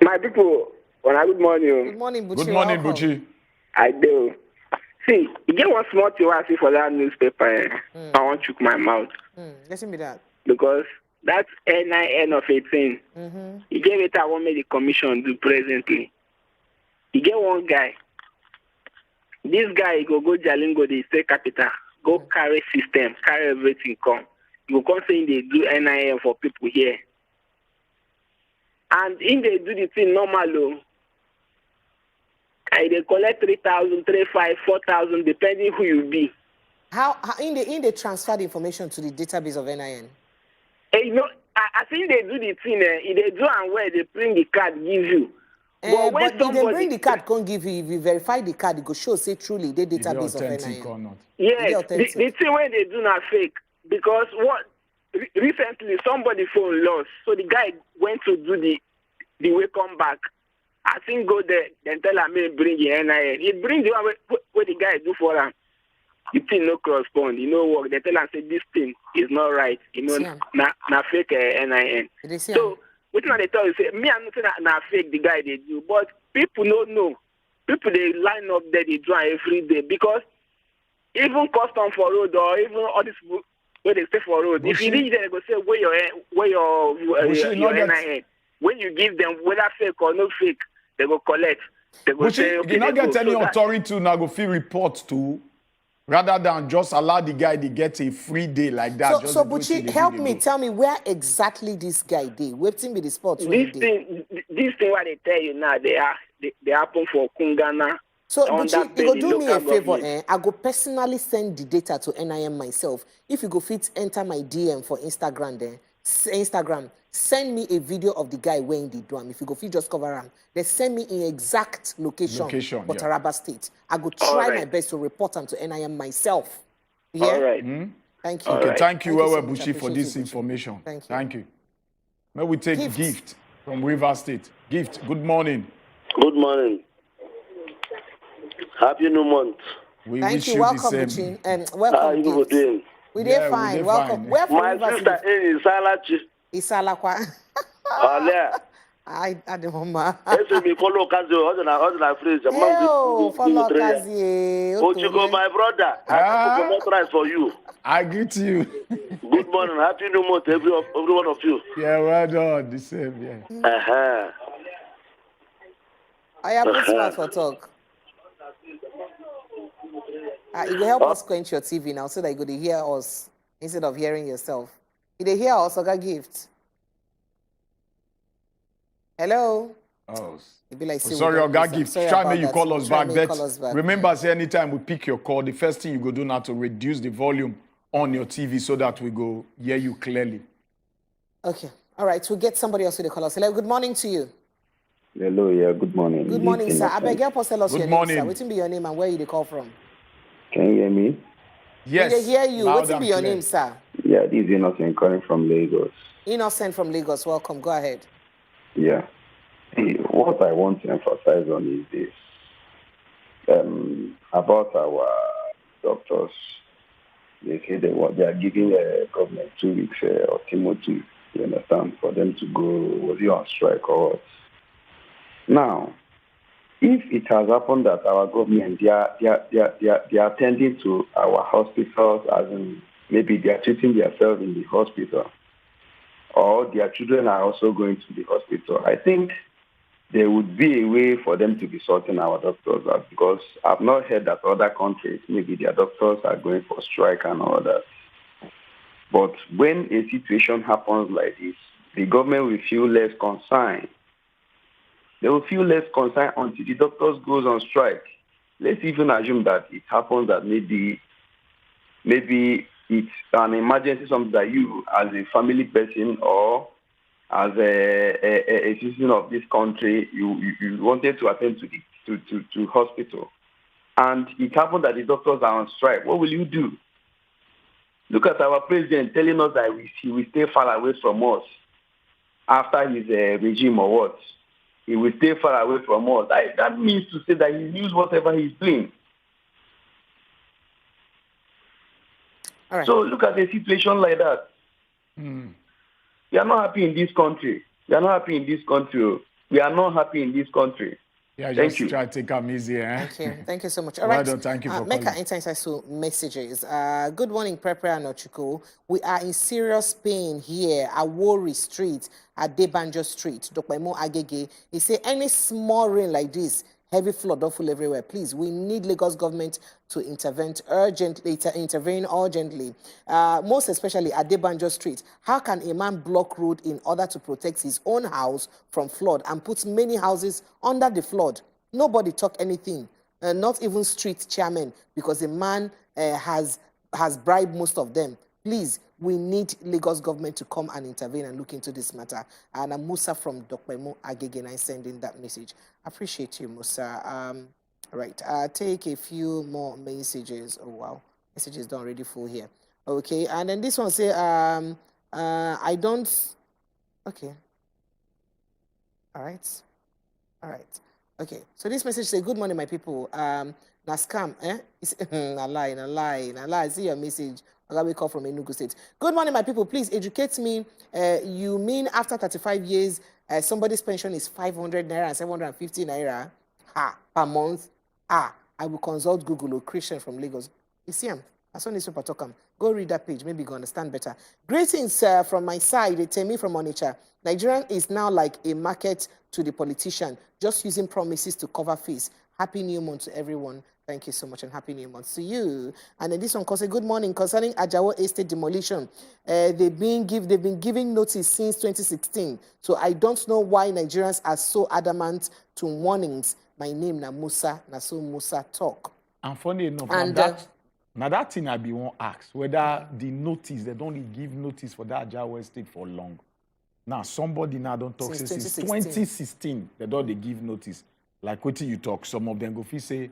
My people, good morning. Good morning, Buchi. Good morning, Buchi. I do. See, you get one small thing I see for that newspaper. I want to choke my mouth. Listen me that. Because that's NIN of 18. You get it, I want me the commission do presently. You get one guy. This guy go Jalingo, the state capital, go carry system, carry everything come. You come saying they do NIN for people here. And in they do the thing normal, they collect 3,000, 3,500, 4,000, depending who you be. How in they transfer the information to the database of NIN? You know, I think they do the thing. If they do and where they print the card, give you. But if they bring the card, can't give you. If you verify the card, it go show say truly the database of NIN. Or not? Yes, the thing when they do not fake because what recently somebody phone lost, so the guy went to do the way come back. I think go there, then tell him bring the NIN. He bring the one where the guy do for him. The thing no correspond, work. They tell him say this thing is not right, na fake NIN. So what they tell you say me I'm not saying na fake the guy they do, but people don't know. People they line up there they do every day because even custom for road or even all this where they stay for road. If you reach there, they go say where your NIN. When you give them whether fake or no fake, they go collect. They go say okay. You not get any authority to now go fill report to, rather than just allow the guy to get a free day like that. So Buchi, help me, tell me where exactly this guy did. Waiting me the spot. This thing what they tell you now, they happen for Kungana. So Buchi, you go do me a favor, I go personally send the data to NIN myself. If you go fit enter my DM for Instagram send me a video of the guy wearing the drum. If you go fit just cover him, they send me in exact location for Taraba State. I go try my best to report him to NIN myself. Yeah? All right. Thank you. Okay, thank you, Buchi, for this information. Thank you. May we take Gift from River State. Gift, good morning. Good morning. Happy New Month. We Thank wish you. you welcome, the same. Buchi. Welcome, How you doing? We did fine. Welcome. Where from My River sister State? is Salachi. Isalakwa. Oh, yeah. I don't know. Ese mi follow Kazi, other than phrase. Yo, follow Kazi. Ochiko, my brother. I come to prize for you. I greet you. Good morning. Happy New Month, every one of you. Yeah, well done. The same, yeah. I have put smart for talk. It will help us quench your TV now so that you go to hear us instead of hearing yourself. If they hear us, Oga Gift. Hello? Oh. Be like, sorry, Oga Gift. Try me you call us back. Remember, say anytime we pick your call, the first thing you go do now to reduce the volume on your TV so that we go hear you clearly. Okay. All right. We'll get somebody else to the call us. Hello. Good morning to you. Hello. Yeah. Good morning. Good morning, sir. I beg you to tell us your name, sir. What will be your name and where you call from? Can you hear me? Yes. We hear you. What will be your name, sir? Yeah, this is Innocent calling from Lagos. Innocent from Lagos. Welcome. Go ahead. Yeah. what I want to emphasize on is this. About our doctors, they say they are giving the government 2 weeks ultimatum, you understand, for them to go, was it on strike or what? Now, if it has happened that our government, they are attending to our hospitals, as in maybe they are treating themselves in the hospital, or their children are also going to the hospital, I think there would be a way for them to be sorting our doctors out, because I've not heard that other countries, maybe their doctors are going for strike and all that. But when a situation happens like this, the government will feel less concerned. They will feel less concerned until the doctors goes on strike. Let's even assume that it happens that maybe it's an emergency, something that you, as a family person or as a citizen of this country, you wanted to attend to hospital, and it happened that the doctors are on strike. What will you do? Look at our president telling us that he will stay far away from us after his regime or what? He will stay far away from us. That means to say that he will use whatever he's doing. All right. So look at a situation like that. We are not happy in this country. We are not happy in this country. We are not happy in this country. Yeah, thank just you. try to take them easy, eh? Thank you. Thank you so much. All Well right. done. Thank you for make calling. our inside messages. Good morning, Prepare and Ochiko. We are in serious pain here at Warri Street, at Debanjo Street. Dr. Mo Agege, he say any small rain like this, heavy flood, awful everywhere. Please, we need Lagos government to intervene urgently. Most especially at Debanjo Street. How can a man block road in order to protect his own house from flood and put many houses under the flood? Nobody talk anything, not even street chairman, because the man has bribed most of them. Please, we need Lagos government to come and intervene and look into this matter. And Musa from Dr. Mo Agege, I send in that message. Appreciate you, Musa. Right, take a few more messages. Oh, wow. Messages done already full here. Okay, and then this one say, I don't... Okay. All right. All right. Okay, so this message say, good morning, my people. Na scam, eh? Na lie. I see your message. I got a call from Enugu State. Good morning, my people. Please educate me. You mean after 35 years, somebody's pension is 500 naira and 750 naira per month? I will consult Google or Christian from Lagos. You see him? I saw this paper talk. Go read that page. Maybe you can understand better. Greetings from my side. Temi from Onitsha. Nigerian is now like a market to the politician, just using promises to cover fees. Happy New Month to everyone. Thank you so much, and Happy New Month to you. And then this one calls a good morning concerning Ajawo Estate demolition. They've been giving notice since 2016. So I don't know why Nigerians are so adamant to warnings. My name na Musa, na so Musa talk. And funny enough, and now that thing I be won't ask whether the notice, they don't give notice for that Ajawo Estate for long. Now, somebody now don't talk since 2016. They don't they give notice. Like what you talk, some of them go say,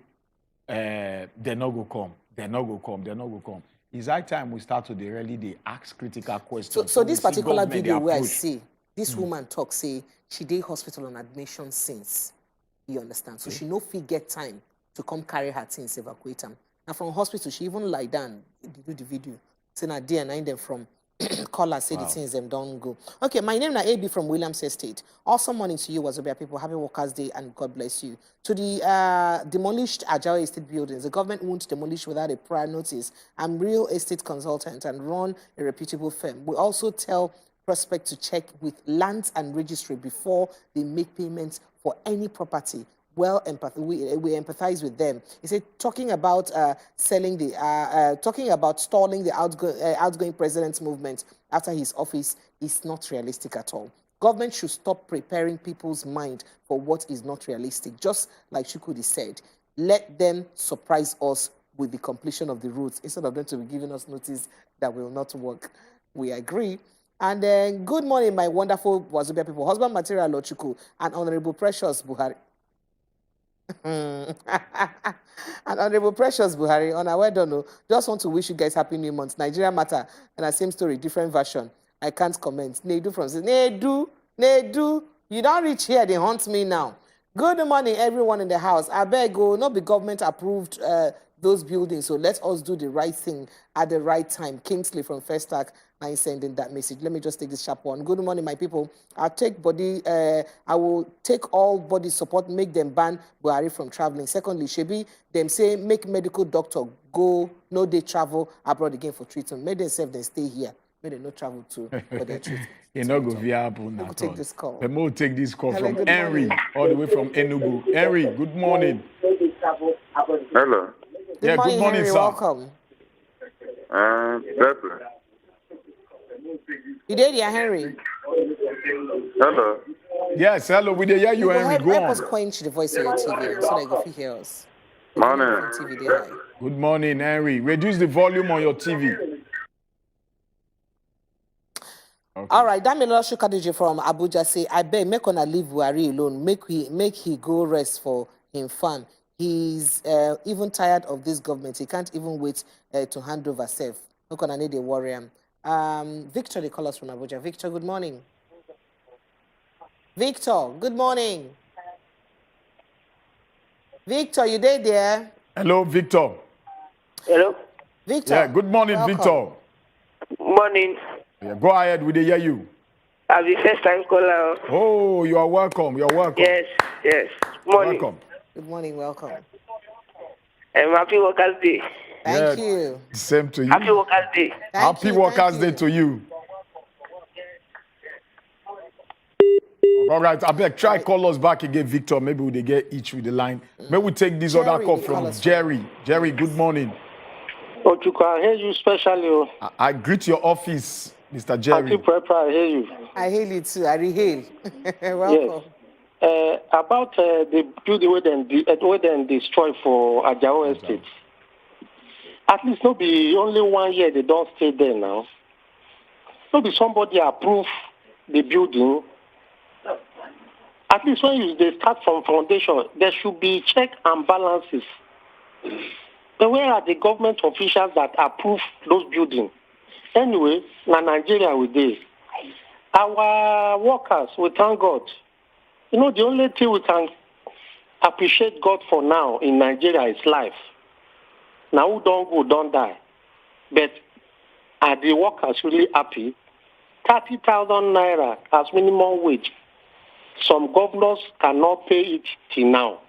they're not go come. It's high time we start to they ask critical questions. So this particular video where I see, this woman talk, say, she did hospital on admission since. You understand? So she no fit get time to come carry her things, evacuate them. Now from hospital, she even lie down, do the video. Say, now there, and them from call her, say the things them don't go. Okay, my name is AB from Williams Estate. Awesome morning to you, Wazobia people. Happy Workers' Day and God bless you. To the demolished Ajawo Estate buildings, the government won't demolish without a prior notice. I'm real estate consultant and run a reputable firm. We also tell prospects to check with lands and registry before they make payments for any property. We empathize with them. He said, talking about stalling the outgoing president's movement after his office is not realistic at all. Government should stop preparing people's mind for what is not realistic. Just like Shukudi said, let them surprise us with the completion of the routes instead of them to be giving us notice that will not work. We agree. And then, good morning, my wonderful Wazobia people. Husband Material Lochuku and Honorable Precious Buhari. And Honorable Precious Buhari, on our way, don't know. Just want to wish you guys Happy New Month. Nigeria matter, and the same story, different version. I can't comment. Nedu from says, Nedu, You don't reach here, they haunt me now. Good morning, everyone in the house. I beg you, not be government approved those buildings, so let us do the right thing at the right time. Kingsley from First Stack, I'm sending that message. Let me just take this sharp one. Good morning, my people. I will take all body support, make them ban Buhari from traveling. Secondly, Shebi, them say make medical doctor go, no they travel abroad again for treatment. Make themselves then stay here. May they not travel to for their treatment. You know, go via Apple. We'll take this call. But we'll take this call Hello, from good Henry, morning. all the way from Enugu. Henry, good morning. Hello. Good morning, Henry, sir. welcome. Pepper. You did, yeah, Henry? Hello. Yes, hello. We did hear you, Henry. Go Help us on. quench the voice on your TV so that you can hear us. Morning. TV, they high. Good morning, Henry. Reduce the volume on your TV. Okay. All right, Damila Shukadiji from Abuja say, I beg, make una leave Buhari alone. Make he go rest for him fun. He's even tired of this government. He can't even wait to hand over self. Make una need a warrior. Victor, they call us from Abuja. Victor, good morning. Victor, good morning. Victor, you there? Hello, Victor. Hello. Victor. Yeah, good morning, welcome. Victor. Morning. Yeah, go ahead, we did hear you. I'm the first time caller. Oh, you are welcome. You are welcome. Yes. Morning. Welcome. Good morning, welcome. Happy Workers' Day. Thank you. Same to you. Happy Workers' Day. Happy Workers' Day to you. All right, I beg, try call us back again, Victor. Maybe we get each with the line. Maybe we take this Jerry, other call they from call us. Jerry. Jerry, good morning. Ochuka, I hear you specially. I greet your office, Mr. Jerry. Happy Prepper, I hear you. I hail you too. I rehail. Welcome. Yes. About the building where they destroy for Ajao Estate. At least not be only 1 year they don't stay there now. Not be somebody approve the building. At least when they start from foundation, there should be check and balances. But where are the government officials that approve those buildings? Anyway, na Nigeria we did. Our workers, we thank God. You know, the only thing we can appreciate God for now in Nigeria is life. Now who don't go, don't die. But are the workers really happy? 30,000 naira as minimum wage. Some governors cannot pay it till now.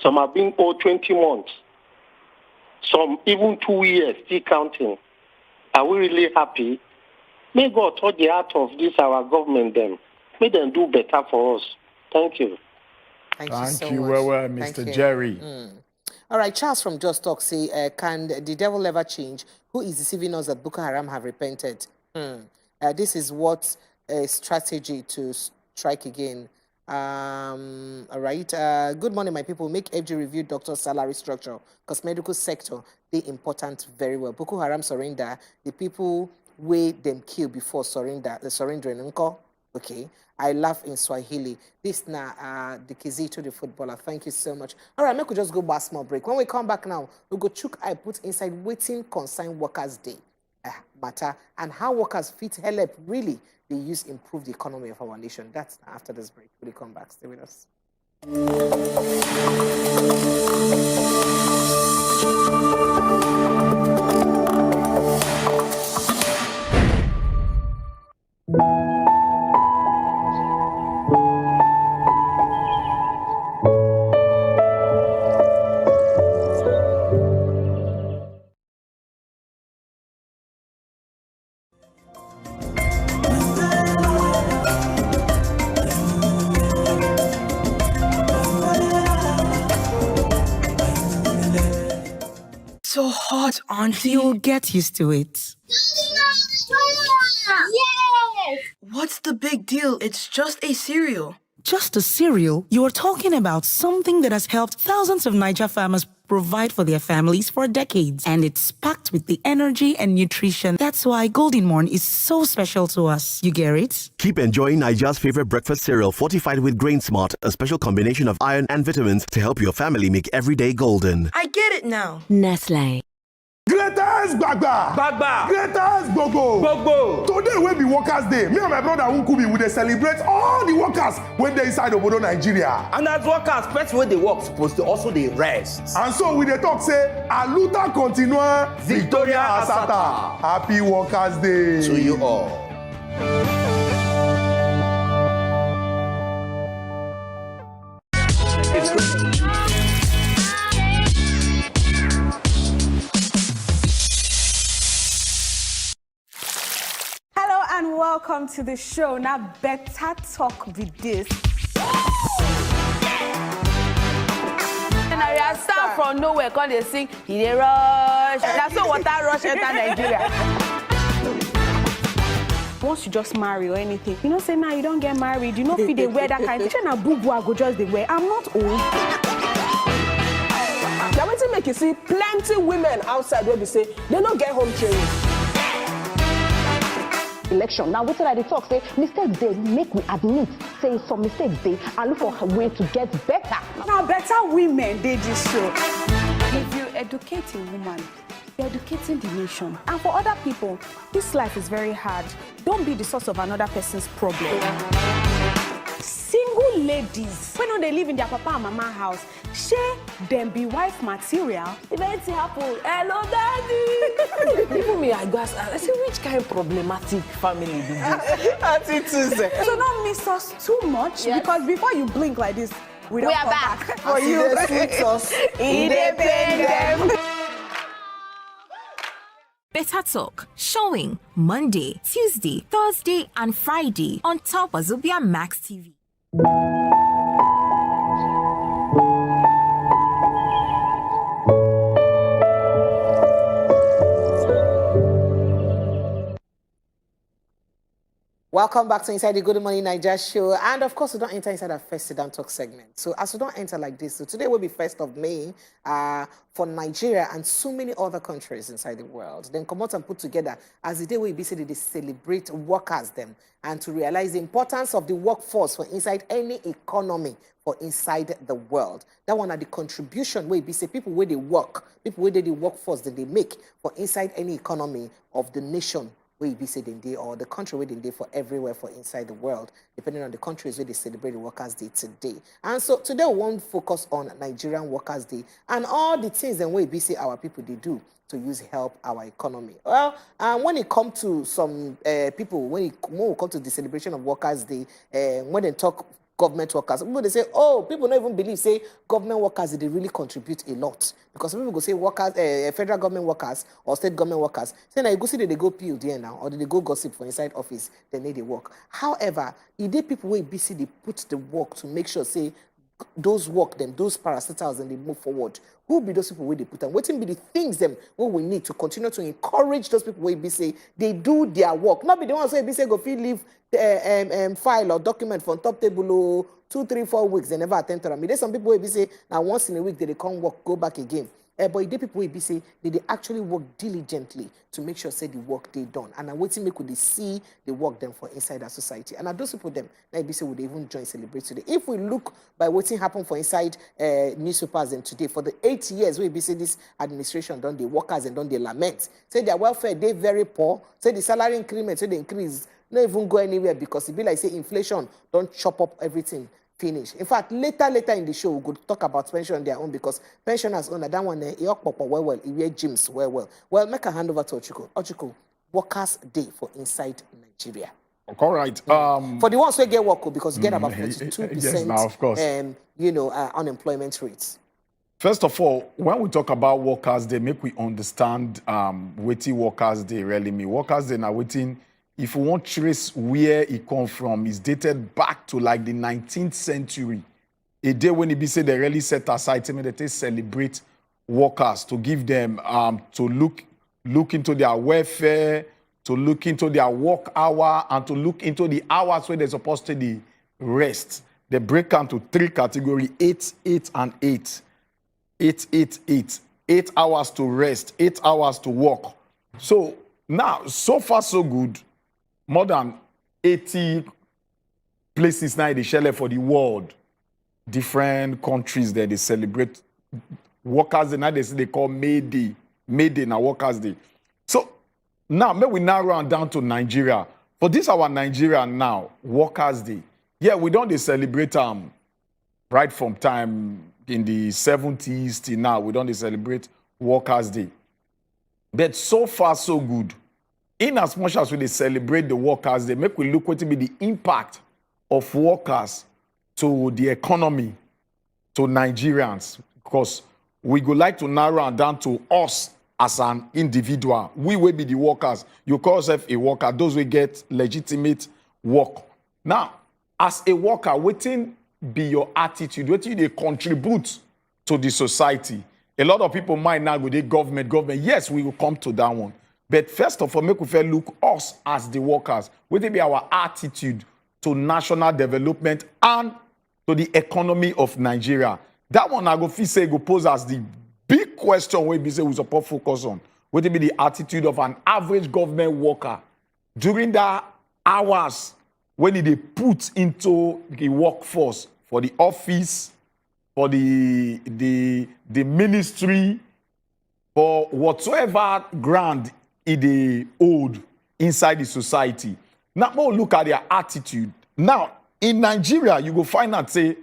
Some are being owed 20 months. Some even 2 years, still counting. Are we really happy? May God touch the heart of this, our government, them. May them do better for us. Thank you. Thank you so you, much. well, Mr. Jerry. All right, Charles from Just Talk say, can the devil ever change? Who is deceiving us that Boko Haram have repented? This is what strategy to strike again. All right. Good morning, my people. Make FG review doctor salary structure because medical sector, they important very well. Boko Haram surrender. The people way them kill before surrender. The surrendering uncle. Okay. I laugh in Swahili. This na the Kizito, the footballer. Thank you so much. All right, we could just go back small break. When we come back now, we'll go chook I put inside waiting concern workers day matter and how workers fit help really they use improve the economy of our nation. That's after this break. We'll come back. Stay with us. So hot, auntie. You'll get used to it. Yes! What's the big deal? It's just a cereal. Just a cereal? You're talking about something that has helped thousands of Niger farmers provide for their families for decades. And it's packed with the energy and nutrition. That's why Golden Morn is so special to us. You get it? Keep enjoying Niger's favorite breakfast cereal fortified with Grain Smart, a special combination of iron and vitamins to help your family make every day golden. I get it now. Nestle. Greatest Gbagba. Gbagba. Greatest Gogo. Gogo. Today will be Workers' Day. Me and my brother Nkubi, we dey celebrate all the workers when they inside Obodo Nigeria. And as workers, person when they work supposed to also they rest. And so we dey talk say, a luta continua, Victoria Asata. Happy Workers' Day. To you all. Hello and welcome to the show. Now, better talk with this. And I start from nowhere, come they sing, he dey rush. That's so water rush enter Nigeria. Once you just marry or anything, you know, say now you don't get married, you know, if they wear that kind of thing, and boo I go just they wear. I'm not old. Now, what to make you see plenty women outside where they say they don't get home training. Election. Now, what I talk say mistakes they make we admit, say some mistakes they and look for a way to get better. Now, better women they this show. If you educate a woman, you're educating the nation. And for other people, this life is very hard. Don't be the source of another person's problem. Single ladies, when they live in their papa and mama house, share them be wife material. If anything happen, hello daddy. Even me, I say which kind of problematic family be this? So don't miss us too much, because before you blink like this, we are come back for you. Independent. Better Talk, showing Monday, Tuesday, Thursday, and Friday on top wazobiamax TV. Welcome back to Inside the Good Morning Naija show. And of course, we don't enter inside our first sit-down talk segment. So as we don't enter like this, so today will be 1st of May for Nigeria and so many other countries inside the world. Then come out and put together as the day will be said they celebrate workers them and to realize the importance of the workforce for inside any economy for inside the world. That one are the contribution where be say people where they work, people where they the workforce that they make for inside any economy of the nation where be said in day or the country where they for everywhere for inside the world, depending on the countries where they celebrate the Workers' Day today. And so today we won't focus on Nigerian Workers' Day and all the things and where be say our people they do to use help our economy. Well, when it comes to some people, when we come to the celebration of Workers' Day, when they talk government workers, people they say, oh, people don't even believe, say, government workers, they really contribute a lot. Because some people go say workers, federal government workers or state government workers, say now you go see that they go peel there now, or they go gossip for inside office, they need to work. However, if they people who busy, they put the work to make sure, say, those work them, those parastatals, and they move forward. Who be those people where they put them? What be the things them what we need to continue to encourage those people where be say they do their work? Not be the ones where be say go feel leave file or document from top table 2, 3, 4 weeks. They never attend to them. There's some people where be say now once in a week they come work, go back again. But the people will be say they actually work diligently to make sure say the work they done. And I'm waiting make they see the work them for inside our society. And I those people them now be say would they even join celebrate today. If we look by what's happen for inside newspapers and today for the 8 years we be say this administration done the workers and done the lament. Say their welfare they very poor. Say the salary increment, say the increase not even go anywhere because it be like say inflation don't chop up everything. Finish. In fact, later in the show, we could talk about pension on their own because pensioners own that one, well, gyms well. Well, make a hand over to Ochiko. Ochiko, Workers' Day for inside Nigeria. All right. For the ones who get work, because you get about 42%, yes, now, of course. Unemployment rates. First of all, when we talk about Workers' Day, make we understand what Workers' Day really mean. Workers' Day now waiting. If we want to trace where it come from, it's dated back to like the 19th century. A day when it be said they really set aside, they celebrate workers to give them to look into their welfare, to look into their work hour, and to look into the hours where they're supposed to the rest. They break down to 3 categories: 8, 8, and 8. 8, 8, 8. 8 hours to rest, 8 hours to work. So now, so far so good. More than 80 places now they share for the world. Different countries there they celebrate workers. And now they call May Day. May Day, na Workers' Day. So now, may we narrow down to Nigeria. For this our Nigeria now, Workers' Day. Yeah, we don't celebrate right from time in the 70s till now. We don't celebrate Workers' Day. But so far, so good. In as much as we celebrate the Workers' Day, make we look what will be the impact of workers to the economy, to Nigerians, because we would like to narrow down to us as an individual. We will be the workers. You call yourself a worker, those will get legitimate work. Now, as a worker, waiting be your attitude, waiting they contribute to the society. A lot of people might now go, the government. Yes, we will come to that one. But first of all, make we look us as the workers. What will be our attitude to national development and to the economy of Nigeria? That one I go say go pose as the big question where we say we support focus on. What will be the attitude of an average government worker during the hours when they put into the workforce for the office, for the ministry, for whatsoever grant they owed inside the society. Now, more look at their attitude. Now, in Nigeria, you go find out, say,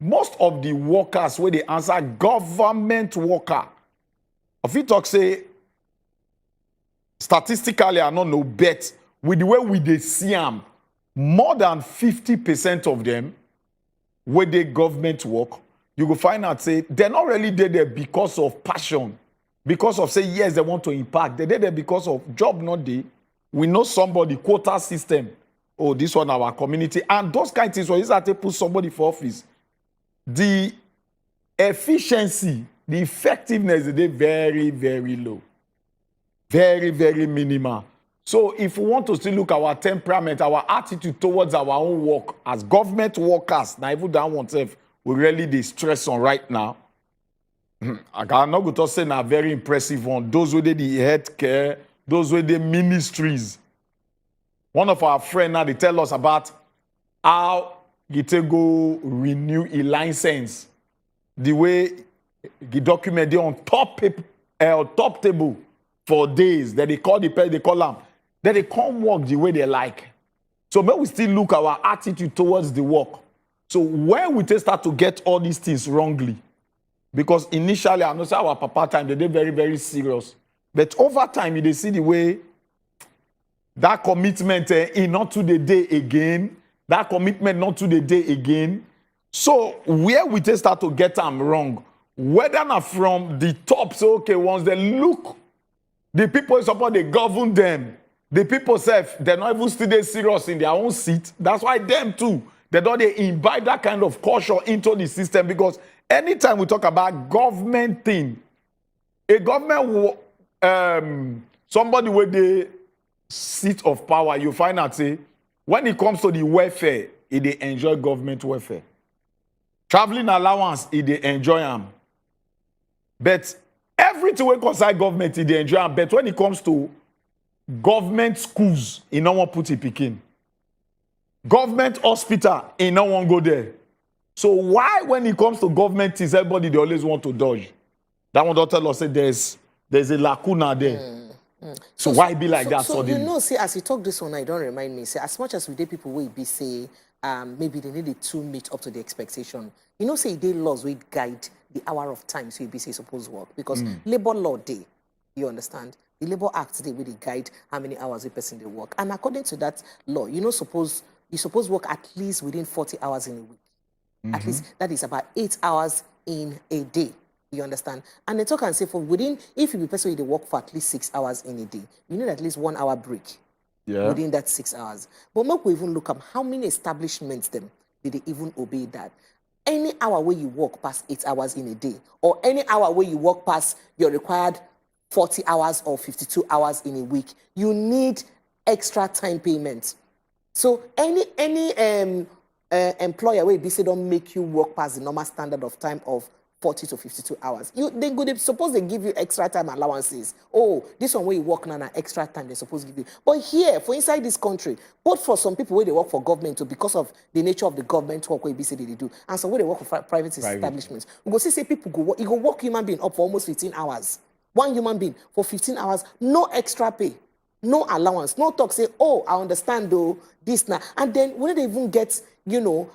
most of the workers where they answer government worker. If you talk, say, statistically, I don't know, bet with the way we they see them, more than 50% of them, where they government work, you go find out, say, they're not really there because of passion. Because of, say, yes, they want to impact. They're there because of job, not they. We know somebody, quota system. Oh, this one, our community. And those kind of things, when you start to put somebody for office, the efficiency, the effectiveness is very, very low. Very, very minimal. So if we want to still look at our temperament, our attitude towards our own work as government workers, now even that one self, we really the stress on right now. I cannot go to say now very impressive one. Those with the healthcare, those with the ministries. One of our friends now, they tell us about how he go renew a license. The way he document on top table for days. That they call the person, they call them. Then they can't work the way they like. So maybe we still look at our attitude towards the work. So where we start to get all these things wrongly? Because initially, I know say our papa time, they did very, very serious. But over time, they see the way that commitment in not to the day again, that commitment not to the day again. So where we start to get them wrong, whether not from the top, so okay, once they look, the people support, they govern them. The people say they're not even still serious in their own seat. That's why them too, they don't imbibe that kind of culture into the system, because anytime we talk about government thing, a government, somebody with the seat of power, you find out, say, when it comes to the welfare, they enjoy government welfare. Traveling allowance, they enjoy them. But everything when concern government, they enjoy them. But when it comes to government schools, no one put it picking. Government hospital, no one go there. So why, when it comes to government things, everybody they always want to dodge? That one don't tell us say there's a lacuna there. So why be like that? So you know, see, as you talk this one, I don't remind me. Say, as much as we did people will be say, maybe they needed to meet up to the expectation. You know, say they laws will guide the hour of time so you be say supposed work, because labor law day, you understand? The Labor Act they will guide how many hours a person they work, and according to that law, you know, you suppose work at least within 40 hours in a week. At least that is about 8 hours in a day. You understand? And they talk and say for within, if you be person they work for at least 6 hours in a day, you need at least 1 hour break within that 6 hours. But make we even look up how many establishments them did they even obey that. Any hour where you work past 8 hours in a day, or any hour where you work past your required 40 hours or 52 hours in a week, you need extra time payment. So any employer where they say don't make you work past the normal standard of time of 40 to 52 hours. Suppose they give you extra time allowances. Oh, this one where you work now, extra time they're supposed to give you. But here, for inside this country, both for some people where they work for government too, because of the nature of the government work where they say they do, and some where they work for private establishments. We go see people go work, you go work human being up for almost 15 hours. One human being for 15 hours, no extra pay, no allowance, no talk, say, oh, I understand though, this now. And then when they even get,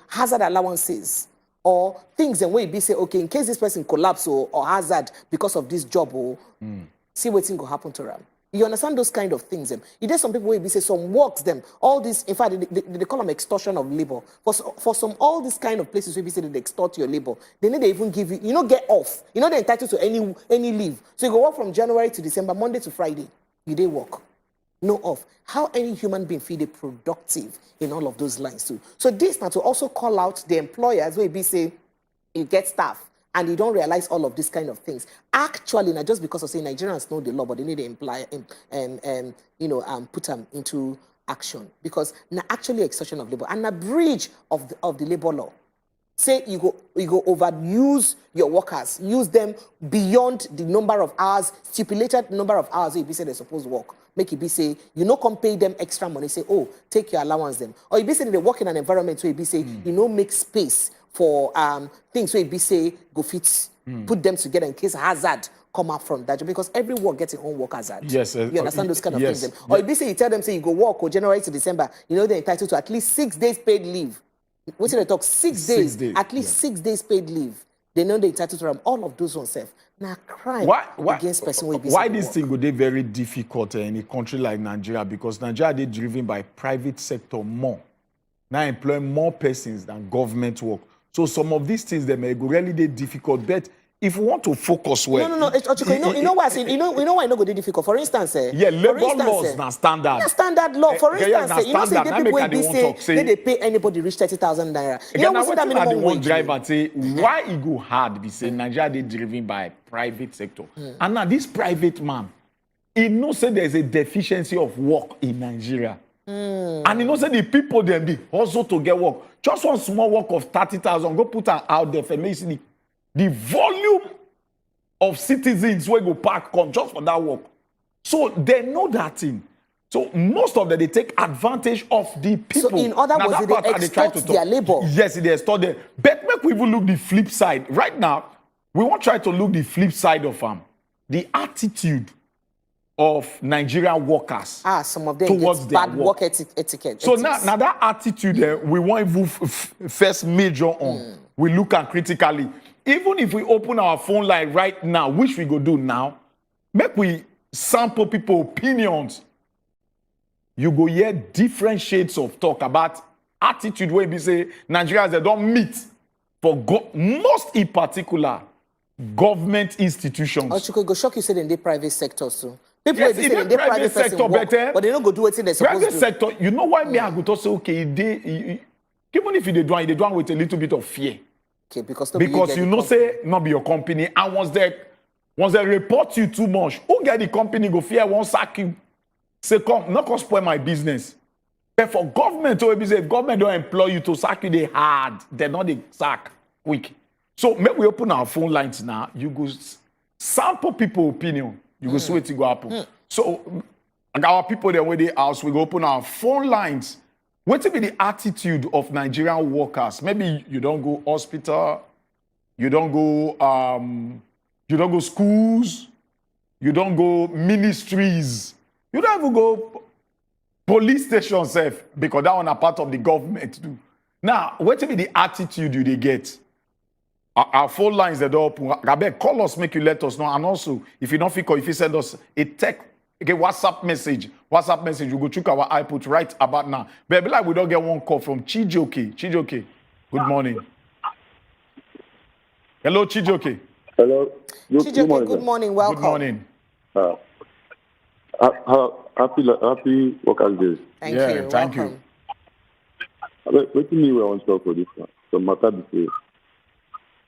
hazard allowances or things and way be say, okay, in case this person collapse or hazard because of this job, see what thing will happen to them. You understand those kind of things. There's some people who be say some works them. All this, in fact, they call them extortion of labor. For some, all these kind of places where be say they extort your labor, they need to even give you, get off. They're entitled to any leave. So you go work from January to December, Monday to Friday. You day work. No off. How any human being feel they productive in all of those lines too. So this now to also call out the employers where be say you get staff and you don't realize all of these kind of things. Actually, not just because of saying Nigerians know the law, but they need to imply put them into action because now actually extortion of labor and a breach of the labor law. Say you go overuse your workers, use them beyond the number of hours, stipulated number of hours you be say they're supposed to work. Make it be say, come pay them extra money, say, oh, take your allowance them. Or you be say they work in an environment where you be say, make space for things where you be say, go fit, put them together in case hazard come up from that. Because every work gets its own work hazard. Yes. You understand those kind of yes, things. Or you be say, you tell them, say, you go work or January to December, they're entitled to at least 6 days paid leave. What's they talk? 6 days. At least 6 days paid leave. They know they're entitled to them. All of those ones self. Now crime against person will be. Why this thing would be very difficult in a country like Nigeria? Because Nigeria they driven by private sector more. Now employ more persons than government work. So some of these things they may go really difficult. But if we want to focus well, no. You know what I say? You know why it's not going to be difficult. For instance, labor laws now standard. Not standard law. For instance, you know, say the people will be say they pay anybody reach 30,000 naira. You know what that minimum wage? Driver say why it go hard? Be say Nigeria they driven by private sector, and now this private man, he knows say there is a deficiency of work in Nigeria, and he knows say the people them be also to get work. Just one small work of 30,000, go put her out there for me see the volume of citizens who go park come just for that work. So they know that thing. So most of them, they take advantage of the people. So in other words, they extort their labor. Yes, they extort them. But make we even look the flip side. Right now, we want to try to look the flip side of the attitude of Nigerian workers. Some of them towards bad work etiquette. So now that attitude, we want to first major on. We look at critically. Even if we open our phone line right now, which we go do now, make we sample people opinions. You go hear different shades of talk about attitude where we say Nigerians they don't meet for most in particular government institutions. Ochiko, go shock you said in the private sector too. People yes, in the private sector work, but they don't go do it in the private sector. You know why me I go to say okay, even if they do with a little bit of fear. Okay, because you know say not be your company, and once they report you too much, who get the company go fear won't sack you. Say come, not gonna spoil my business. But for government to be say if government don't employ you to sack you, they hard. They're not the sack quick. So maybe we open our phone lines now. You go sample people opinion. You go see what go happen. So our people there where they house, we go open our phone lines. What will be the attitude of Nigerian workers? Maybe you don't go hospital, you don't go schools, you don't go ministries, you don't even go police stations, safe, because that one are part of the government too. Now, what will be the attitude you they get? Our phone lines are open. Call us, make you let us know. And also, if you don't feel, if you send us a text. Okay, WhatsApp message, you go check our iPod right about now. But be like we don't get one call from Chijoke. Chijoke, good morning. Hello, Chijoke. Hello. Chijoke, good morning. Welcome. Good morning. Happy Workers' Day. Thank you. Thank you. What do you mean we want to talk for this one? So matter before.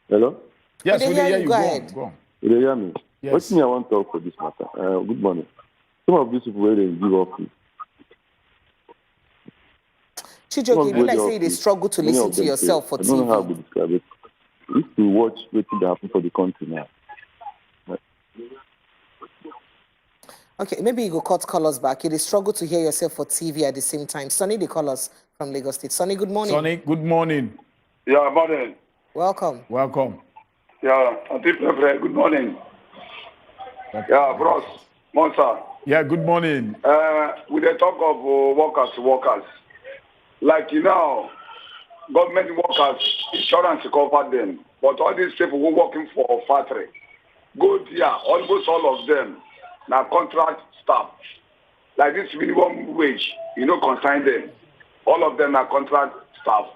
Hello? Yes, we hear you. Go ahead. Go on. You hear me? Yes. What do you mean I want to talk for this matter? Good morning. Some of these people where they give up. Chijoke, you like say they struggle to listen to yourself for TV. I don't know how to describe it. If you watch what happen for the country now. Okay, maybe you go cut callers back. You struggle to hear yourself for TV at the same time. Sonny, they call us from Lagos State. Sonny, good morning. Sonny, good morning. Yeah, morning. Welcome. Welcome. Yeah, Auntie Fevre, good morning. Yeah, bros. Monsa. Yeah, good morning. With the talk of workers. Like, government workers, insurance cover them. But all these people who working for factory, go there, almost all of them, now contract staff. Like this minimum wage, consign them. All of them are contract staff.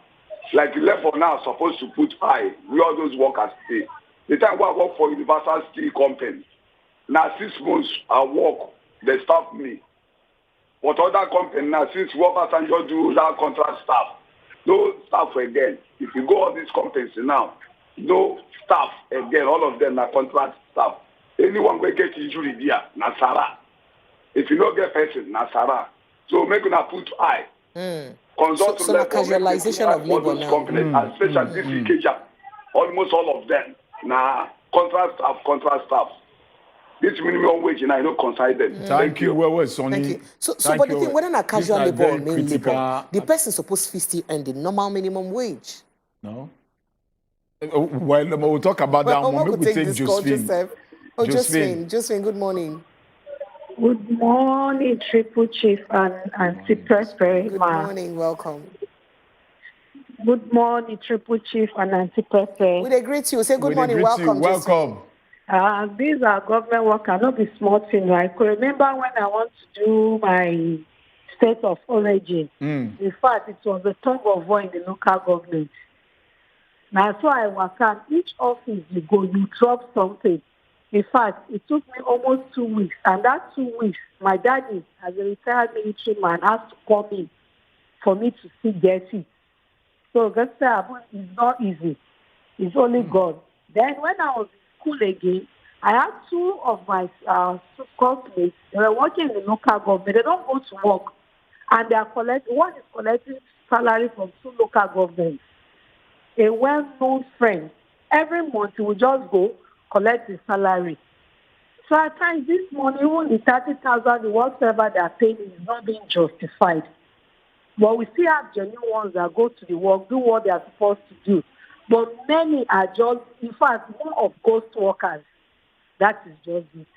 Like the level now supposed to put high, where all those workers stay. The time I work for Universal Steel Company, now 6 months I work, they stop me. But other company now, since workers and just do that contract staff, no staff again. If you go all these companies now, no staff again, all of them are contract staff. Anyone will get injury there, na Sarah. If you don't get person, na Sarah. So make una put high. Consult So the casualization of labor now. Companies, especially this Ikeja, almost all of them, na contract staff. This minimum wage, and I don't consider them. Thank you. Well, Sonny. Thank you. So but the thing, whether a casual labor or main labor, the person supposed to still earn the normal minimum wage. No. Well, we'll talk about that one. We'll take this call, Joseph. Oh, Josephine, good morning. Good morning, Triple Chief and Auntie Pepe. Good morning, welcome. Good morning, Triple Chief and Auntie Pepe. We greet you. Say good morning, welcome. Welcome. These are government workers, not be small thing. I could remember when I want to do my state of origin. In fact, it was a tug of war in the local government. Now, so I work out. Each office you go, you drop something. In fact, it took me almost 2 weeks. And that 2 weeks, my daddy, as a retired military man, has to come in for me to see get it. So that's it's not easy. It's only God. Then when I was in school again, I had 2 of my classmates. They were working in the local government. They don't go to work. And they are collecting, one is collecting salary from 2 local governments. A well-known friend, every month he will just go collect his salary. So at times this money, even the 30,000, whatever they are paying, is not being justified. But we still have genuine ones that go to the work, do what they are supposed to do. But many are just, in fact, more of ghost workers. That is just it.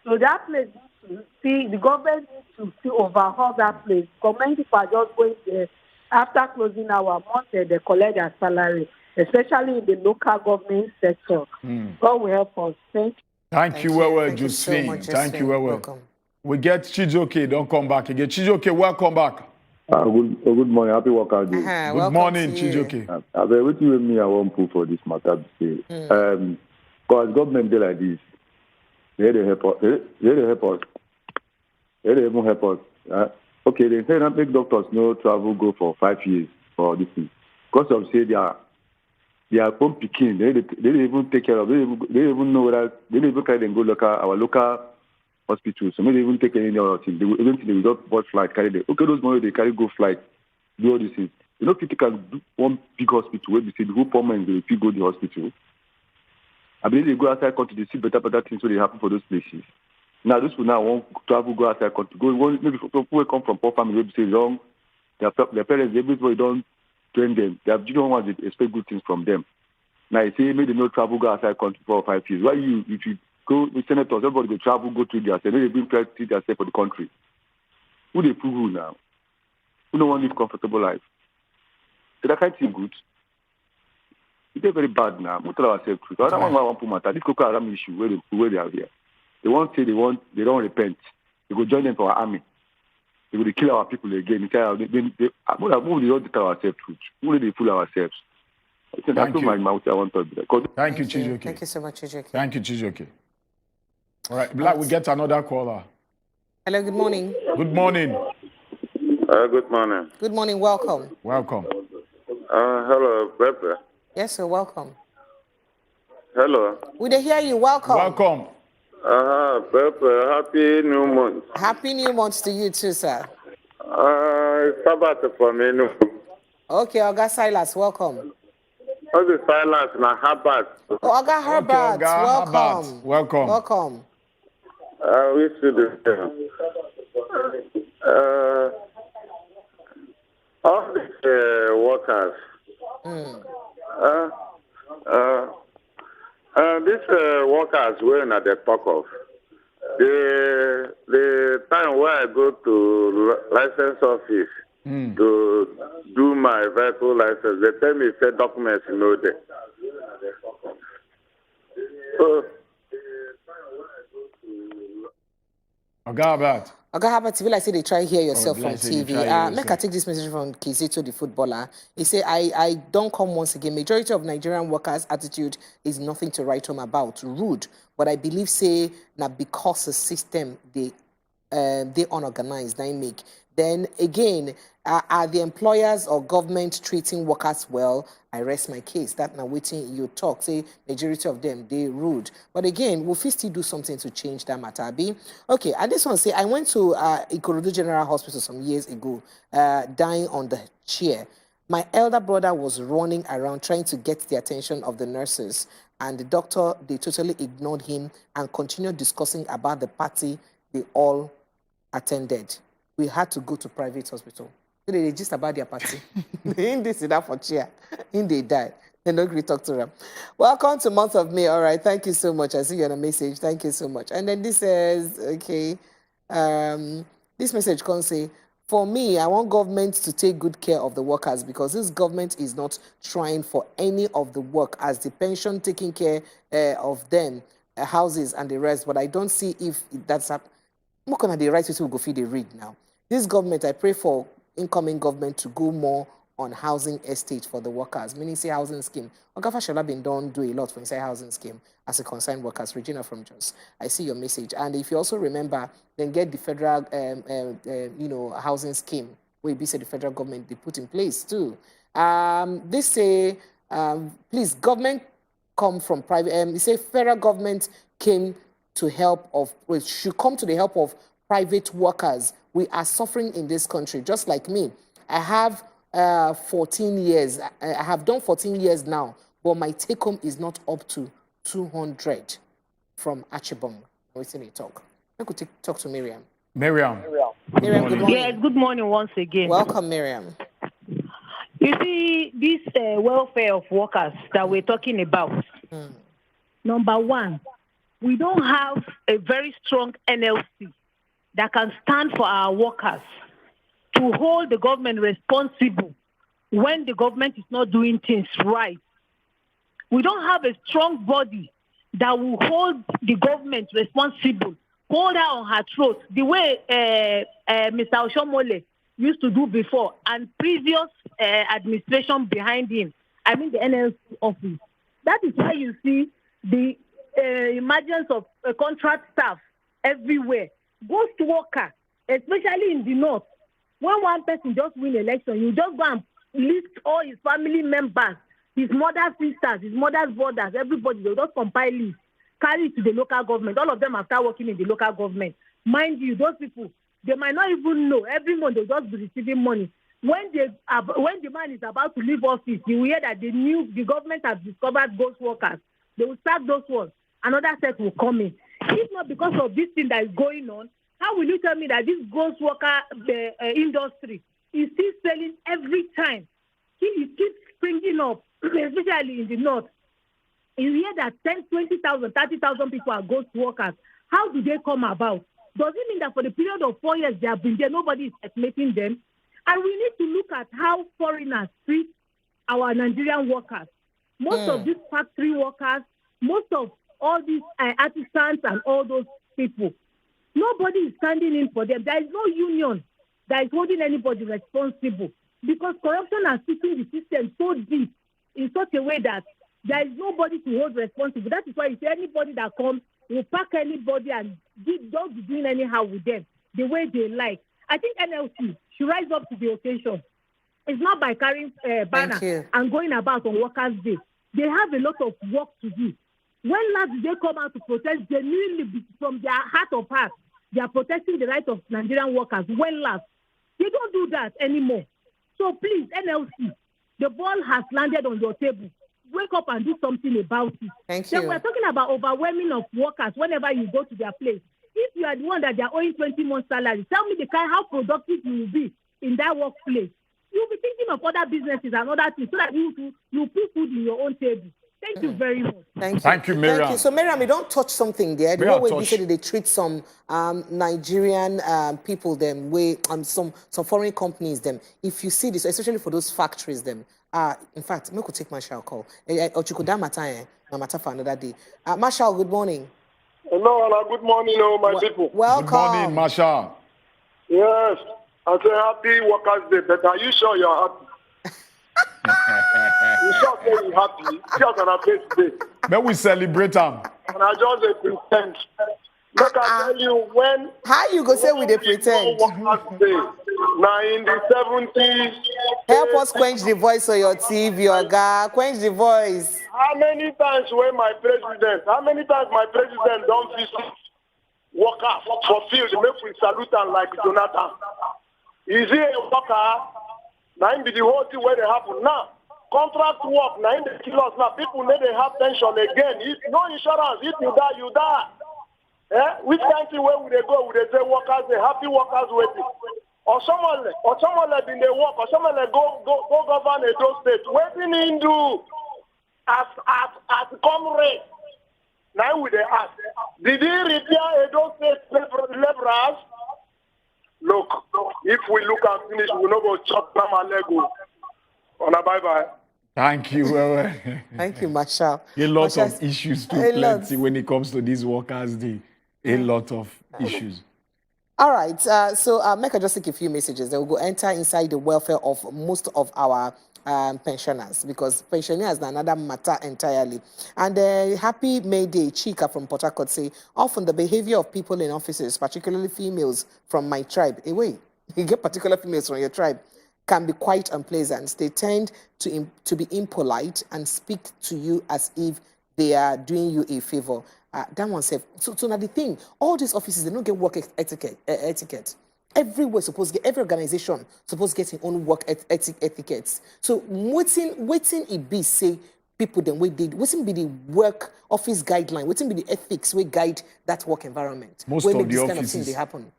So that place needs to see, the government needs to see overhaul that place. Many people are just going there after closing our month, they collect their salary, especially in the local government sector. God will help us. Thank you. Thank you, Josephine. Thank you, welcome. We get Chijoke, don't come back again. Chijoke, welcome back. Good morning, happy workout day. Good morning, Chijoke. I've been waiting with me, I won't put for this matter. Because government day like this, they help us. They even help us. Okay, they say that make doctors no travel go for 5 years for this thing. Because of say they are home picking, they even take care of. They even know whether they even carry them go our local hospital. So maybe they even take any other thing. They will not bought flight carry them. Okay, those money they carry go flight, do all these things. You know, people can do one big hospital where they say the whole poor man they go to the hospital. I believe they go outside country, they see better things when they happen for those places. Now, those who now want to travel, go outside country, maybe people who come from poor families, maybe say wrong, their parents, everybody don't train them. They have junior ones, they expect good things from them. Now, you say, maybe they no travel, go outside country for 5 years. Why if you go with senators, everybody go travel, go to themselves, maybe they bring pride to themselves for the country. Who they prove who now? Who don't want to live a comfortable life? So that can't seem good. It's very bad now. We tell ourselves truth. I don't want to matter. This Boko Haram issue where they are here. They won't say they don't repent. They go join them for our army. They will kill our people again. We don't tell ourselves truth. We they fool ourselves. That's my mouth. I want to be there. Thank you, Chijoke. Thank you so much, Chijoke. Thank you, Chijoke. All right, Black, we get another caller. Hello, good morning. Good morning. Good morning. Good morning, welcome. Welcome. Hello, Pepe. Yes, sir, welcome. Hello. We dey hear you, welcome. Welcome. Pepe, happy new month. Happy new month to you too, sir. Sabbath for me. Okay, Oga Silas, welcome. What's the silence now? Herbert. Oh, Oga Herbert, welcome. Welcome. Welcome. We should do all these workers. These workers we're at the talk of. The time where I go to license office to do my vehicle license, they tell me say documents no there. So, Albert. Albert, TV, like say they try hear yourself Oh, from like say they TV. try hear Make I yourself. take this message from Kizito, the footballer. He say, I don't come once again. Majority of Nigerian workers' attitude is nothing to write home about. Rude. But I believe say now because the system they unorganized, they make. Then again, are the employers or government treating workers well? I rest my case. That now waiting you talk. Say majority of them they rude. But again, will we still do something to change that matter? Abi? Okay, and this one say I went to Ikorodu General Hospital some years ago, dying on the chair. My elder brother was running around trying to get the attention of the nurses, and the doctor, they totally ignored him and continued discussing about the party they all attended. We had to go to private hospital. So they just about their party. They in this enough for chair. In they die. They don't really talk to them. Welcome to month of May. All right. Thank you so much. I see you on a message. Thank you so much. And then this says, okay, this message can say, for me, I want government to take good care of the workers because this government is not trying for any of the work as the pension taking care of them, houses and the rest. But I don't see if that's happening. What kind of the right people go feed the read now? This government, I pray for incoming government to go more on housing estate for the workers, meaning say housing scheme. Okafa Shola been done do a lot for inside housing scheme as a concerned workers. Regina from Jos, I see your message. And if you also remember, then get the federal, housing scheme where be say the federal government they put in place too. They say, please, government come from private. They say federal government came to help of, should come to the help of private workers. We are suffering in this country, just like me. I have 14 years. I have done 14 years now, but my take home is not up to 200 from Achibong. What's in the talk? I could talk to Miriam. Miriam, good morning. Yes, good morning once again. Welcome, Miriam. You see, this welfare of workers that we're talking about, number one, we don't have a very strong NLC that can stand for our workers to hold the government responsible when the government is not doing things right. We don't have a strong body that will hold the government responsible, hold her on her throat, the way Mr. Oshomole used to do before, and previous administration behind him, I mean the NLC office. That is why you see the emergence of contract staff everywhere. Ghost worker, especially in the north. When one person just win election, you just go and list all his family members, his mother's sisters, his mother's brothers, everybody. They just compile it, carry it to the local government. All of them have started working in the local government. Mind you, those people, they might not even know. Every month they'll just be receiving money. When the man is about to leave office, you will hear that the government has discovered ghost workers. They will sack those ones. Another set will come in. If not because of this thing that is going on, how will you tell me that this ghost worker industry is still selling every time? It keeps springing up, especially in the north. You hear that 10, 20,000, 30,000 people are ghost workers. How do they come about? Does it mean that for the period of 4 years they have been there, nobody is estimating them? And we need to look at how foreigners treat our Nigerian workers. Most of these factory workers, most of all these artisans and all those people, nobody is standing in for them. There is no union that is holding anybody responsible because corruption has taken the system so deep in such a way that there is nobody to hold responsible. That is why you see anybody that comes will pack anybody and don't be doing anyhow with them the way they like. I think NLC should rise up to the occasion. It's not by carrying banner and going about on Workers' Day. They have a lot of work to do. When last did they come out to protest genuinely from their heart of hearts? They are protesting the right of Nigerian workers. When last? They don't do that anymore. So please, NLC, the ball has landed on your table. Wake up and do something about it. Thank you. Then we're talking about overwhelming of workers whenever you go to their place. If you are the one that they are owing 20 months salary, tell me how productive you will be in that workplace. You'll be thinking of other businesses and other things so that you put food in your own table. Thank you very much. Thank you. Thank you, Miriam. Thank you. So, Miriam, we don't touch something there. The way we said they treat some Nigerian people, them way some foreign companies, them. If you see this, especially for those factories, them. In fact, I could take Marshall call. Or you could matter for another day. Marshall, good morning. Hello, Anna. Good morning, my people. Welcome. Good morning, Marshall. Yes, I say happy Workers' Day, but are you sure you're happy? You sure say you're happy? Just on a face day. May we celebrate them. And I just pretend. Look, I tell you when. How you go say we they pretend? Workers' Day. Now in the 70s. Help us quench the voice of your TV, your guy. Quench the voice. How many times my president don't visit workers for field, make we salute them like Jonathan? Is he a worker? Now be the whole thing where they happen now. Contract work, now in the kill us now. People need to have pension again. If no insurance, if you die, you die. Which country where would they go? Would they say workers, the happy workers waiting? Or someone let in the work, or someone let go govern a those states. Waiting in do as comrade. Now we they ask, did he repair a those states laborers? Look, if we look and finish, we no go chop them and Lego. On a bye-bye. Thank you. Thank you, Marshall. A lot of issues too plenty when it comes to this Workers' Day. A lot of issues. All right. So make I just take a few messages. They will go enter inside the welfare of most of our pensioners, because pensioners are another matter entirely. And happy May Day, Chika from Port Harcourt say, often the behavior of people in offices, particularly females from my tribe, you get particular females from your tribe, can be quite unpleasant. They tend to be impolite and speak to you as if they are doing you a favor. That one said, so now the thing, all these offices, they don't get work etiquette. Everywhere every organization supposed to get its own work etiquettes. So waiting it be say people then waiting be the work office guideline, waiting be the ethics we guide that work environment. Most of the offices kind of thing they happen.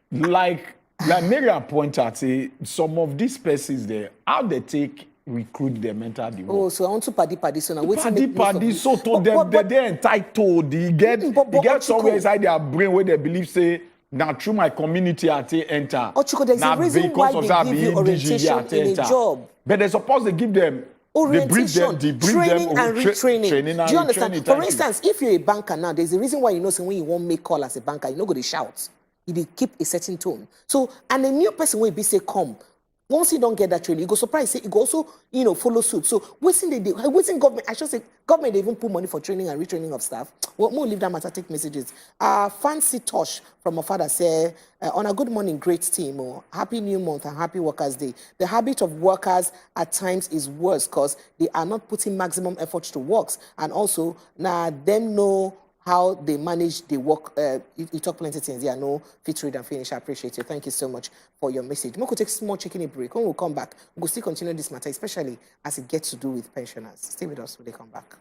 Like Miriam pointed out, say some of these persons there, how they take recruit them enter the work. Oh, so I want to paddy so now paddy so to them they're entitled. They get somewhere inside their brain where they believe say now through my community I enter. There's a reason why they give you orientation in a job. But they're supposed to give them orientation, training and retraining. Do you understand? For instance, if you're a banker now, there's a reason why you know when you won't make call as a banker, you're not going to shout. You keep a certain tone. So, and a new person will be say, come. Once you don't get that training, you go surprise, say, you go also, follow suit. So, waiting government, I should say, government, they even put money for training and retraining of staff. Well, more leave that matter, take messages. Fancy Tosh from my father say, on a good morning, great team, happy new month and happy Workers' Day. The habit of workers at times is worse because they are not putting maximum effort to works. And also, now them know how they manage the work. You talk plenty things. Yeah, no, fit read and finish. I appreciate you. Thank you so much for your message. We could take a small chicken break. When we come back, we'll still continue this matter, especially as it gets to do with pensioners. Stay with us when they come back.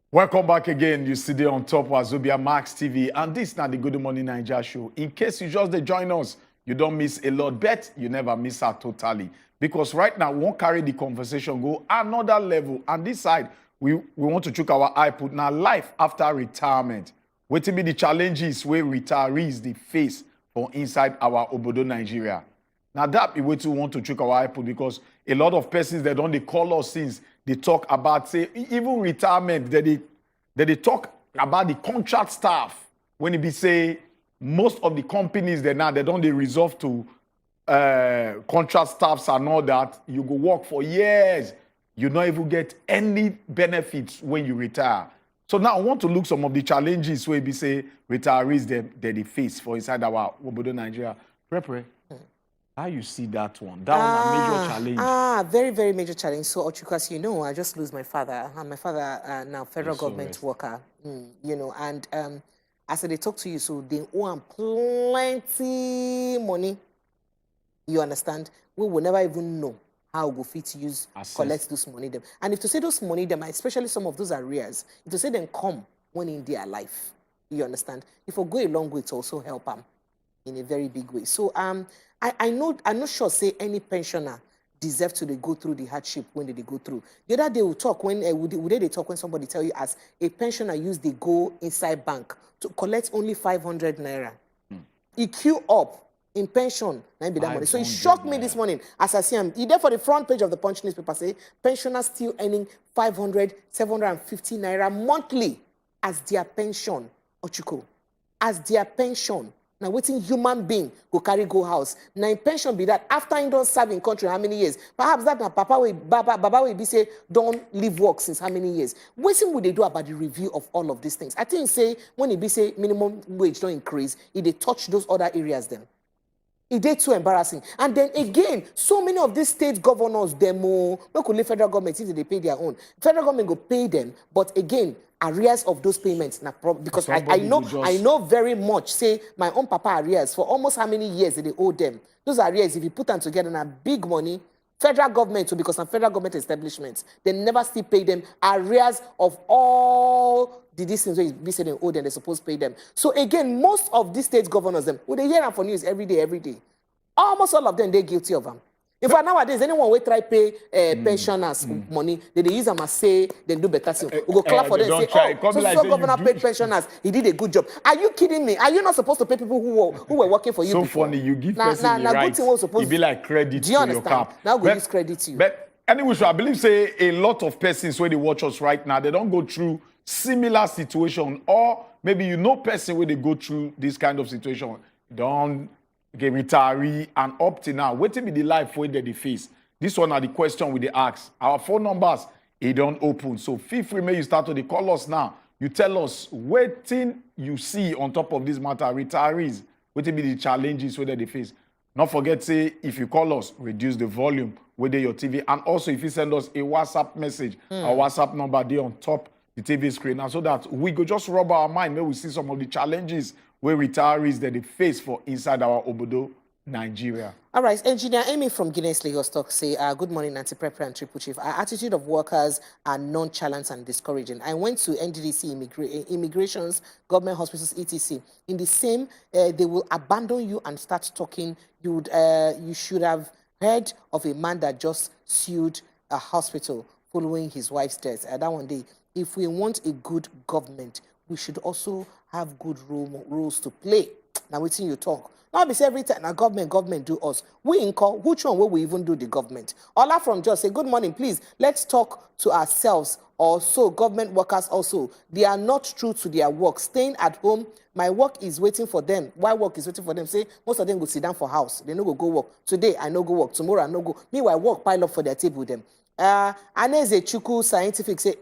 Welcome back again. You see there on top wazobiamax TV, and this is now the Good Morning Naija show. In case you just join us, you don't miss a lot. Bet you never miss out totally, because right now we won't carry the conversation go another level. And this side, we want to check our eye put now life after retirement. What will be the challenges where retirees they face for inside our Obodo Nigeria? Now that we want to check our eye put, because a lot of persons they don't call us since they talk about say even retirement that they talk about the contract staff when it be say most of the companies they don't resolve to contract staffs and all that. You go work for years, you don't even get any benefits when you retire. So now I want to look some of the challenges where we say retirees that they face for inside our Obodo Nigeria. Prepare. How you see that one? That one a major challenge. Very, very major challenge. So, Ochuku, as you know, I just lose my father. And my father now federal government worker. You know, and as they talk to you, so they owe plenty money. You understand? We will never even know how we fit to use, collect those money them. And if to say those money them, especially some of those arrears, if to say them come when in their life, you understand? If we go a long way to also help them in a very big way. So I'm not sure say any pensioner deserve to go through the hardship when they go through. The other day we talk when they talk when somebody tell you as a pensioner use they go inside bank to collect only 500 naira. He queue up in pension, be that money. So it shocked me this morning as I see him. He there for the front page of the Punch newspaper say pensioners still earning 500, 750 naira monthly as their pension. Ochuko, as their pension. Now, waiting human being go carry go house. Now, in pension be that after he don't serve in country how many years? Perhaps that now Baba will be say don't leave work since how many years? What would they do about the review of all of these things? I think say when it be say minimum wage don't increase, if they touch those other areas then. It did too embarrassing. And then again, so many of these state governors, them we could leave federal government if they pay their own. Federal government go pay them, but again, arrears of those payments because I know very much. Say my own papa arrears for almost how many years did they owe them? Those arrears, if you put them together, na big money. Federal government, because some federal government establishments, they never still pay them arrears of all the distance where we say they owe them, they're supposed to pay them. So again, most of these state governors, them, they hear them for news every day. Almost all of them, they're guilty of them. In fact, nowadays, anyone will try pay pensioners money, they use them as say they do better thing. We go clap for them and say, oh, so governor paid pensioners, he did a good job. Are you kidding me? Are you not supposed to pay people who were working for you so before? Funny, you give person the right, it be like credit to your cap. Now we use credit to you. But anyway, so I believe say a lot of persons when they watch us right now, they don't go through similar situation, or maybe you know person where they go through this kind of situation, don't get retiree and up to now. What be the life where they face? This one are the question we they ask. Our phone numbers, it don't open. So feel free, may you start to call us now. You tell us what thing you see on top of this matter. Retirees, what be the challenges where they face. Not forget, say, if you call us, reduce the volume with your TV. And also, if you send us a WhatsApp message, our WhatsApp number there on top the TV screen, and so that we go just rub our mind, maybe we see some of the challenges where retirees that they face for inside our Obodo, Nigeria. All right, Engineer Amy from Guinness Lagos talk say, good morning, Nancy Prepper and Triple Chief. Our attitude of workers are nonchalant and discouraging. I went to NDDC immigrations, government hospitals, etc. In the same, they will abandon you and start talking. You should have heard of a man that just sued a hospital following his wife's death. That one day, if we want a good government, we should also have good rules to play. Now, waiting you talk. Now, be say every time now government do us. We in call, which one will we even do the government? Ola from just say, good morning, please. Let's talk to ourselves. Also, government workers also. They are not true to their work. Staying at home, my work is waiting for them. Why work is waiting for them? Say, most of them go sit down for house. They no go work. Today, I no go work. Tomorrow, I no go. Meanwhile, work pile up for their table with them. Aneze Chuku Scientific say,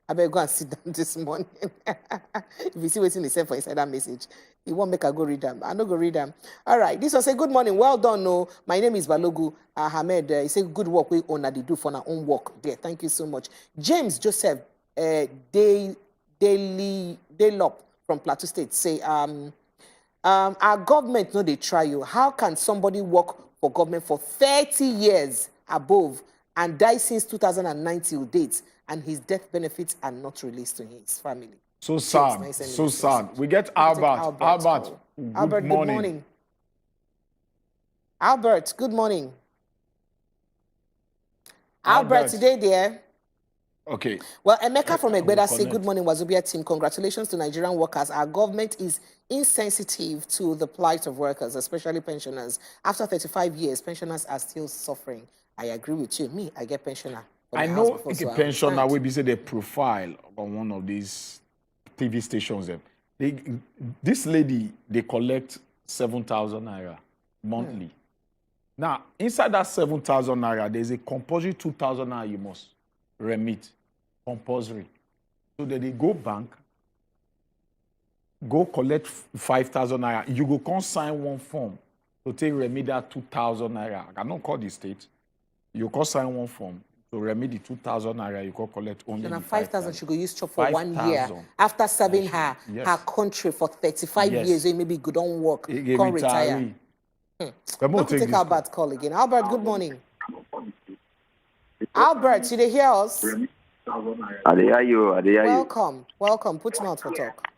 I better go and sit down this morning. If you see what's in the same for inside that message, you won't make her go read them. I no go read them. All right. This one say, good morning. Well done. No, my name is Balogu Ahmed. He say, good work we own that they do for our own work. There. Thank you so much. James Joseph Daylop from Plateau State say, our government no they try you. How can somebody work for government for 30 years above and die since 2009 till date? And his death benefits are not released to his family. So sad, so sad. We get Albert. Albert, good morning. Albert, good morning. Albert, today there. Okay. Well, Emeka from Egbeda say, good morning, Wazobia team. Congratulations to Nigerian workers. Our government is insensitive to the plight of workers, especially pensioners. After 35 years, pensioners are still suffering. I agree with you. Me, I get pensioner. I know a pensioner will be say the profile on one of these TV stations. This lady, they collect 7,000 naira monthly. Now, inside that 7,000 naira, there's a compulsory 2,000 naira you must remit. Compulsory. So that they go bank, go collect 5,000 naira. You go come sign one form to take remedy 2,000 naira. I cannot call the state. You can sign one form to remedy 2,000 naira. You can collect only So the 5,000 she go use chop for 1 year 5,000. after serving her country for 35 years. So maybe good don't work, can't retire. We'll take Albert call again. Albert, good morning. Albert, you hear us? I hear you. Welcome. Put mouth for talk.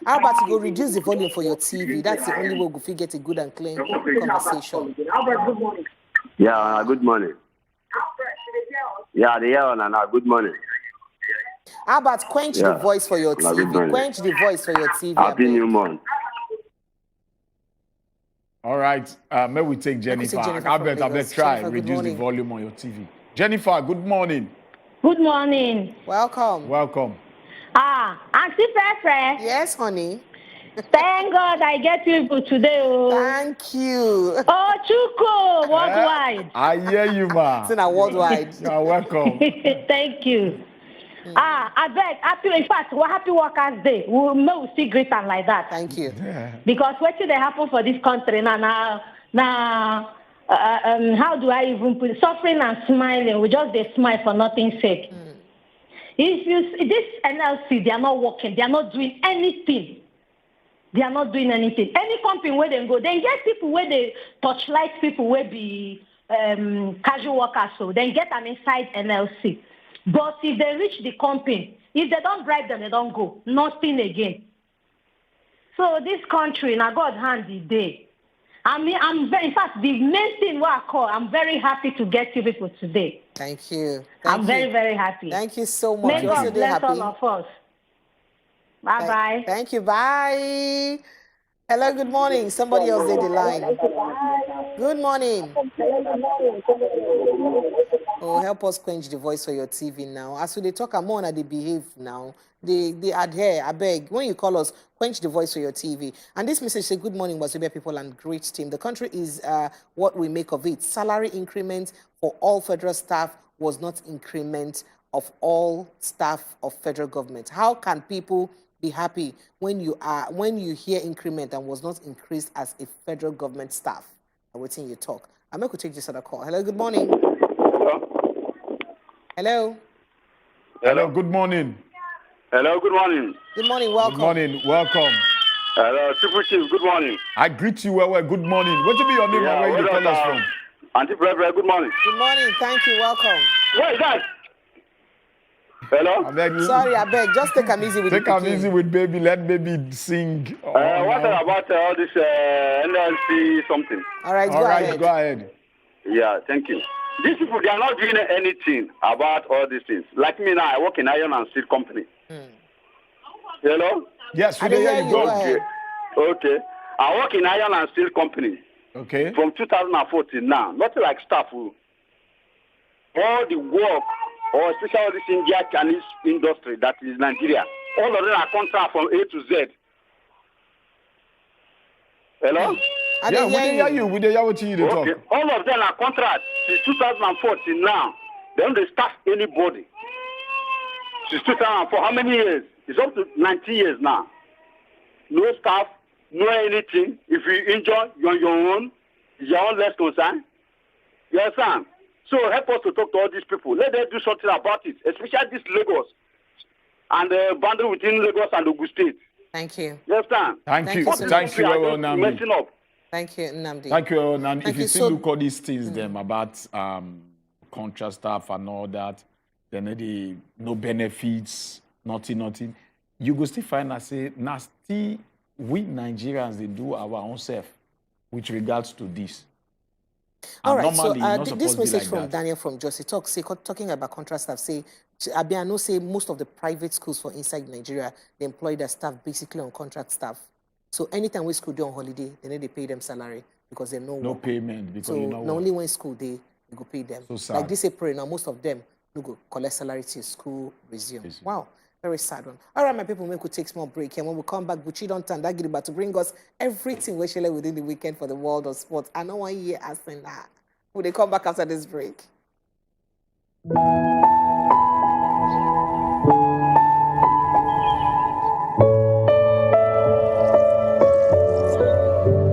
Albert, you go reduce the volume for your TV. That's the only way we get a good and clean conversation. Albert, good morning. Yeah, good morning. Yeah, good morning. Albert, quench the voice for your TV. Quench the voice for your TV. Happy New Month. All right, may we take Jennifer. Albert, try reduce the volume on your TV. Jennifer, good morning. Good morning. Welcome. Auntie Fefe. Yes, honey. Thank God I get you today. Thank you. Oh, Chuko, worldwide. I hear you, ma. It's not worldwide. You are welcome. Thank you. I beg, in fact, we're Happy Workers' Day. We'll see great and like that. Thank you. Yeah. Because what should they happen for this country now? How do I even put it? Suffering and smiling? We just they smile for nothing's sake. If you see this NLC, they are not working. They are not doing anything. Any company where they go, then get people where they touchlight people where be casual workers. So then get them inside NLC. But if they reach the company, if they don't bribe them, they don't go. Nothing again. So this country, now God hand the day. In fact, the main thing what I call, I'm very happy to get you people today. Thank you. I'm very, very happy. Thank you so much. May God bless all of us. Bye-bye. Thank you. Bye. Hello, good morning. Somebody else did the line. Good morning. Oh, help us quench the voice for your TV now. As they talk, I'm on they behave now. They adhere. I beg. When you call us, quench the voice for your TV. And this message says, good morning, Wazobia people and great team. The country is what we make of it. Salary increment for all federal staff was not increment of all staff of federal government. How can people be happy when you hear increment and was not increased as a federal government staff? I'm waiting you talk. I'm going to take this other call. Hello, good morning. Hello. Hello, good morning. Hello, good morning. Good morning, welcome. Good morning, welcome. Hello, Super Chief, good morning. I greet you well. Good morning. What will be your name and where you call us from? Auntie Brother, good morning. Good morning, thank you, welcome. Where is that? Hello? Sorry, I beg, just take them easy with Take them easy with baby, let baby sing. What about all this NLC something? All right, go ahead. Yeah, thank you. These people, they are not doing anything about all these things. Like me now, I work in iron and steel company. Hello? Yes, we hear you. Go ahead. Okay. I work in iron and steel company. Okay. From 2014 now. Nothing like staff. All the work, or especially this India Chinese industry that is Nigeria, all of them are contract from A to Z. Hello? Yeah, we hear you. We hear what you talk. All of them are contract since 2014 now. They don't staff anybody. Since 2004, how many years? It's up to 19 years now. No staff, no anything. If you injure, you're on your own. Your own less concern. You understand? So help us to talk to all these people. Let them do something about it, especially this Lagos and the boundary between Lagos and Ogun State. Thank you. You understand? Thank you, Namdi. Thank you, Namdi. Thank you, Namdi. If you still look at these things, them about contract staff and all that, then they no benefits, nothing. You go still find us say, nasty, we Nigerians, they do our own self with regards to this. All right, so this message from Daniel from Josie talking about contract staff, say, Abiano say most of the private schools for inside Nigeria, they employ their staff basically on contract staff. So anytime we school do on holiday, they pay them salary because they know no payment. Because so you know only when school day, you go pay them. So like this April, now most of them no go collect salary till school resume. Wow. Very sad one. All right, my people, we could take a small break. And when we come back, Buchi don't turn that about to bring us everything we share within the weekend for the world of sports. I know one year asking that. Will they come back after this break?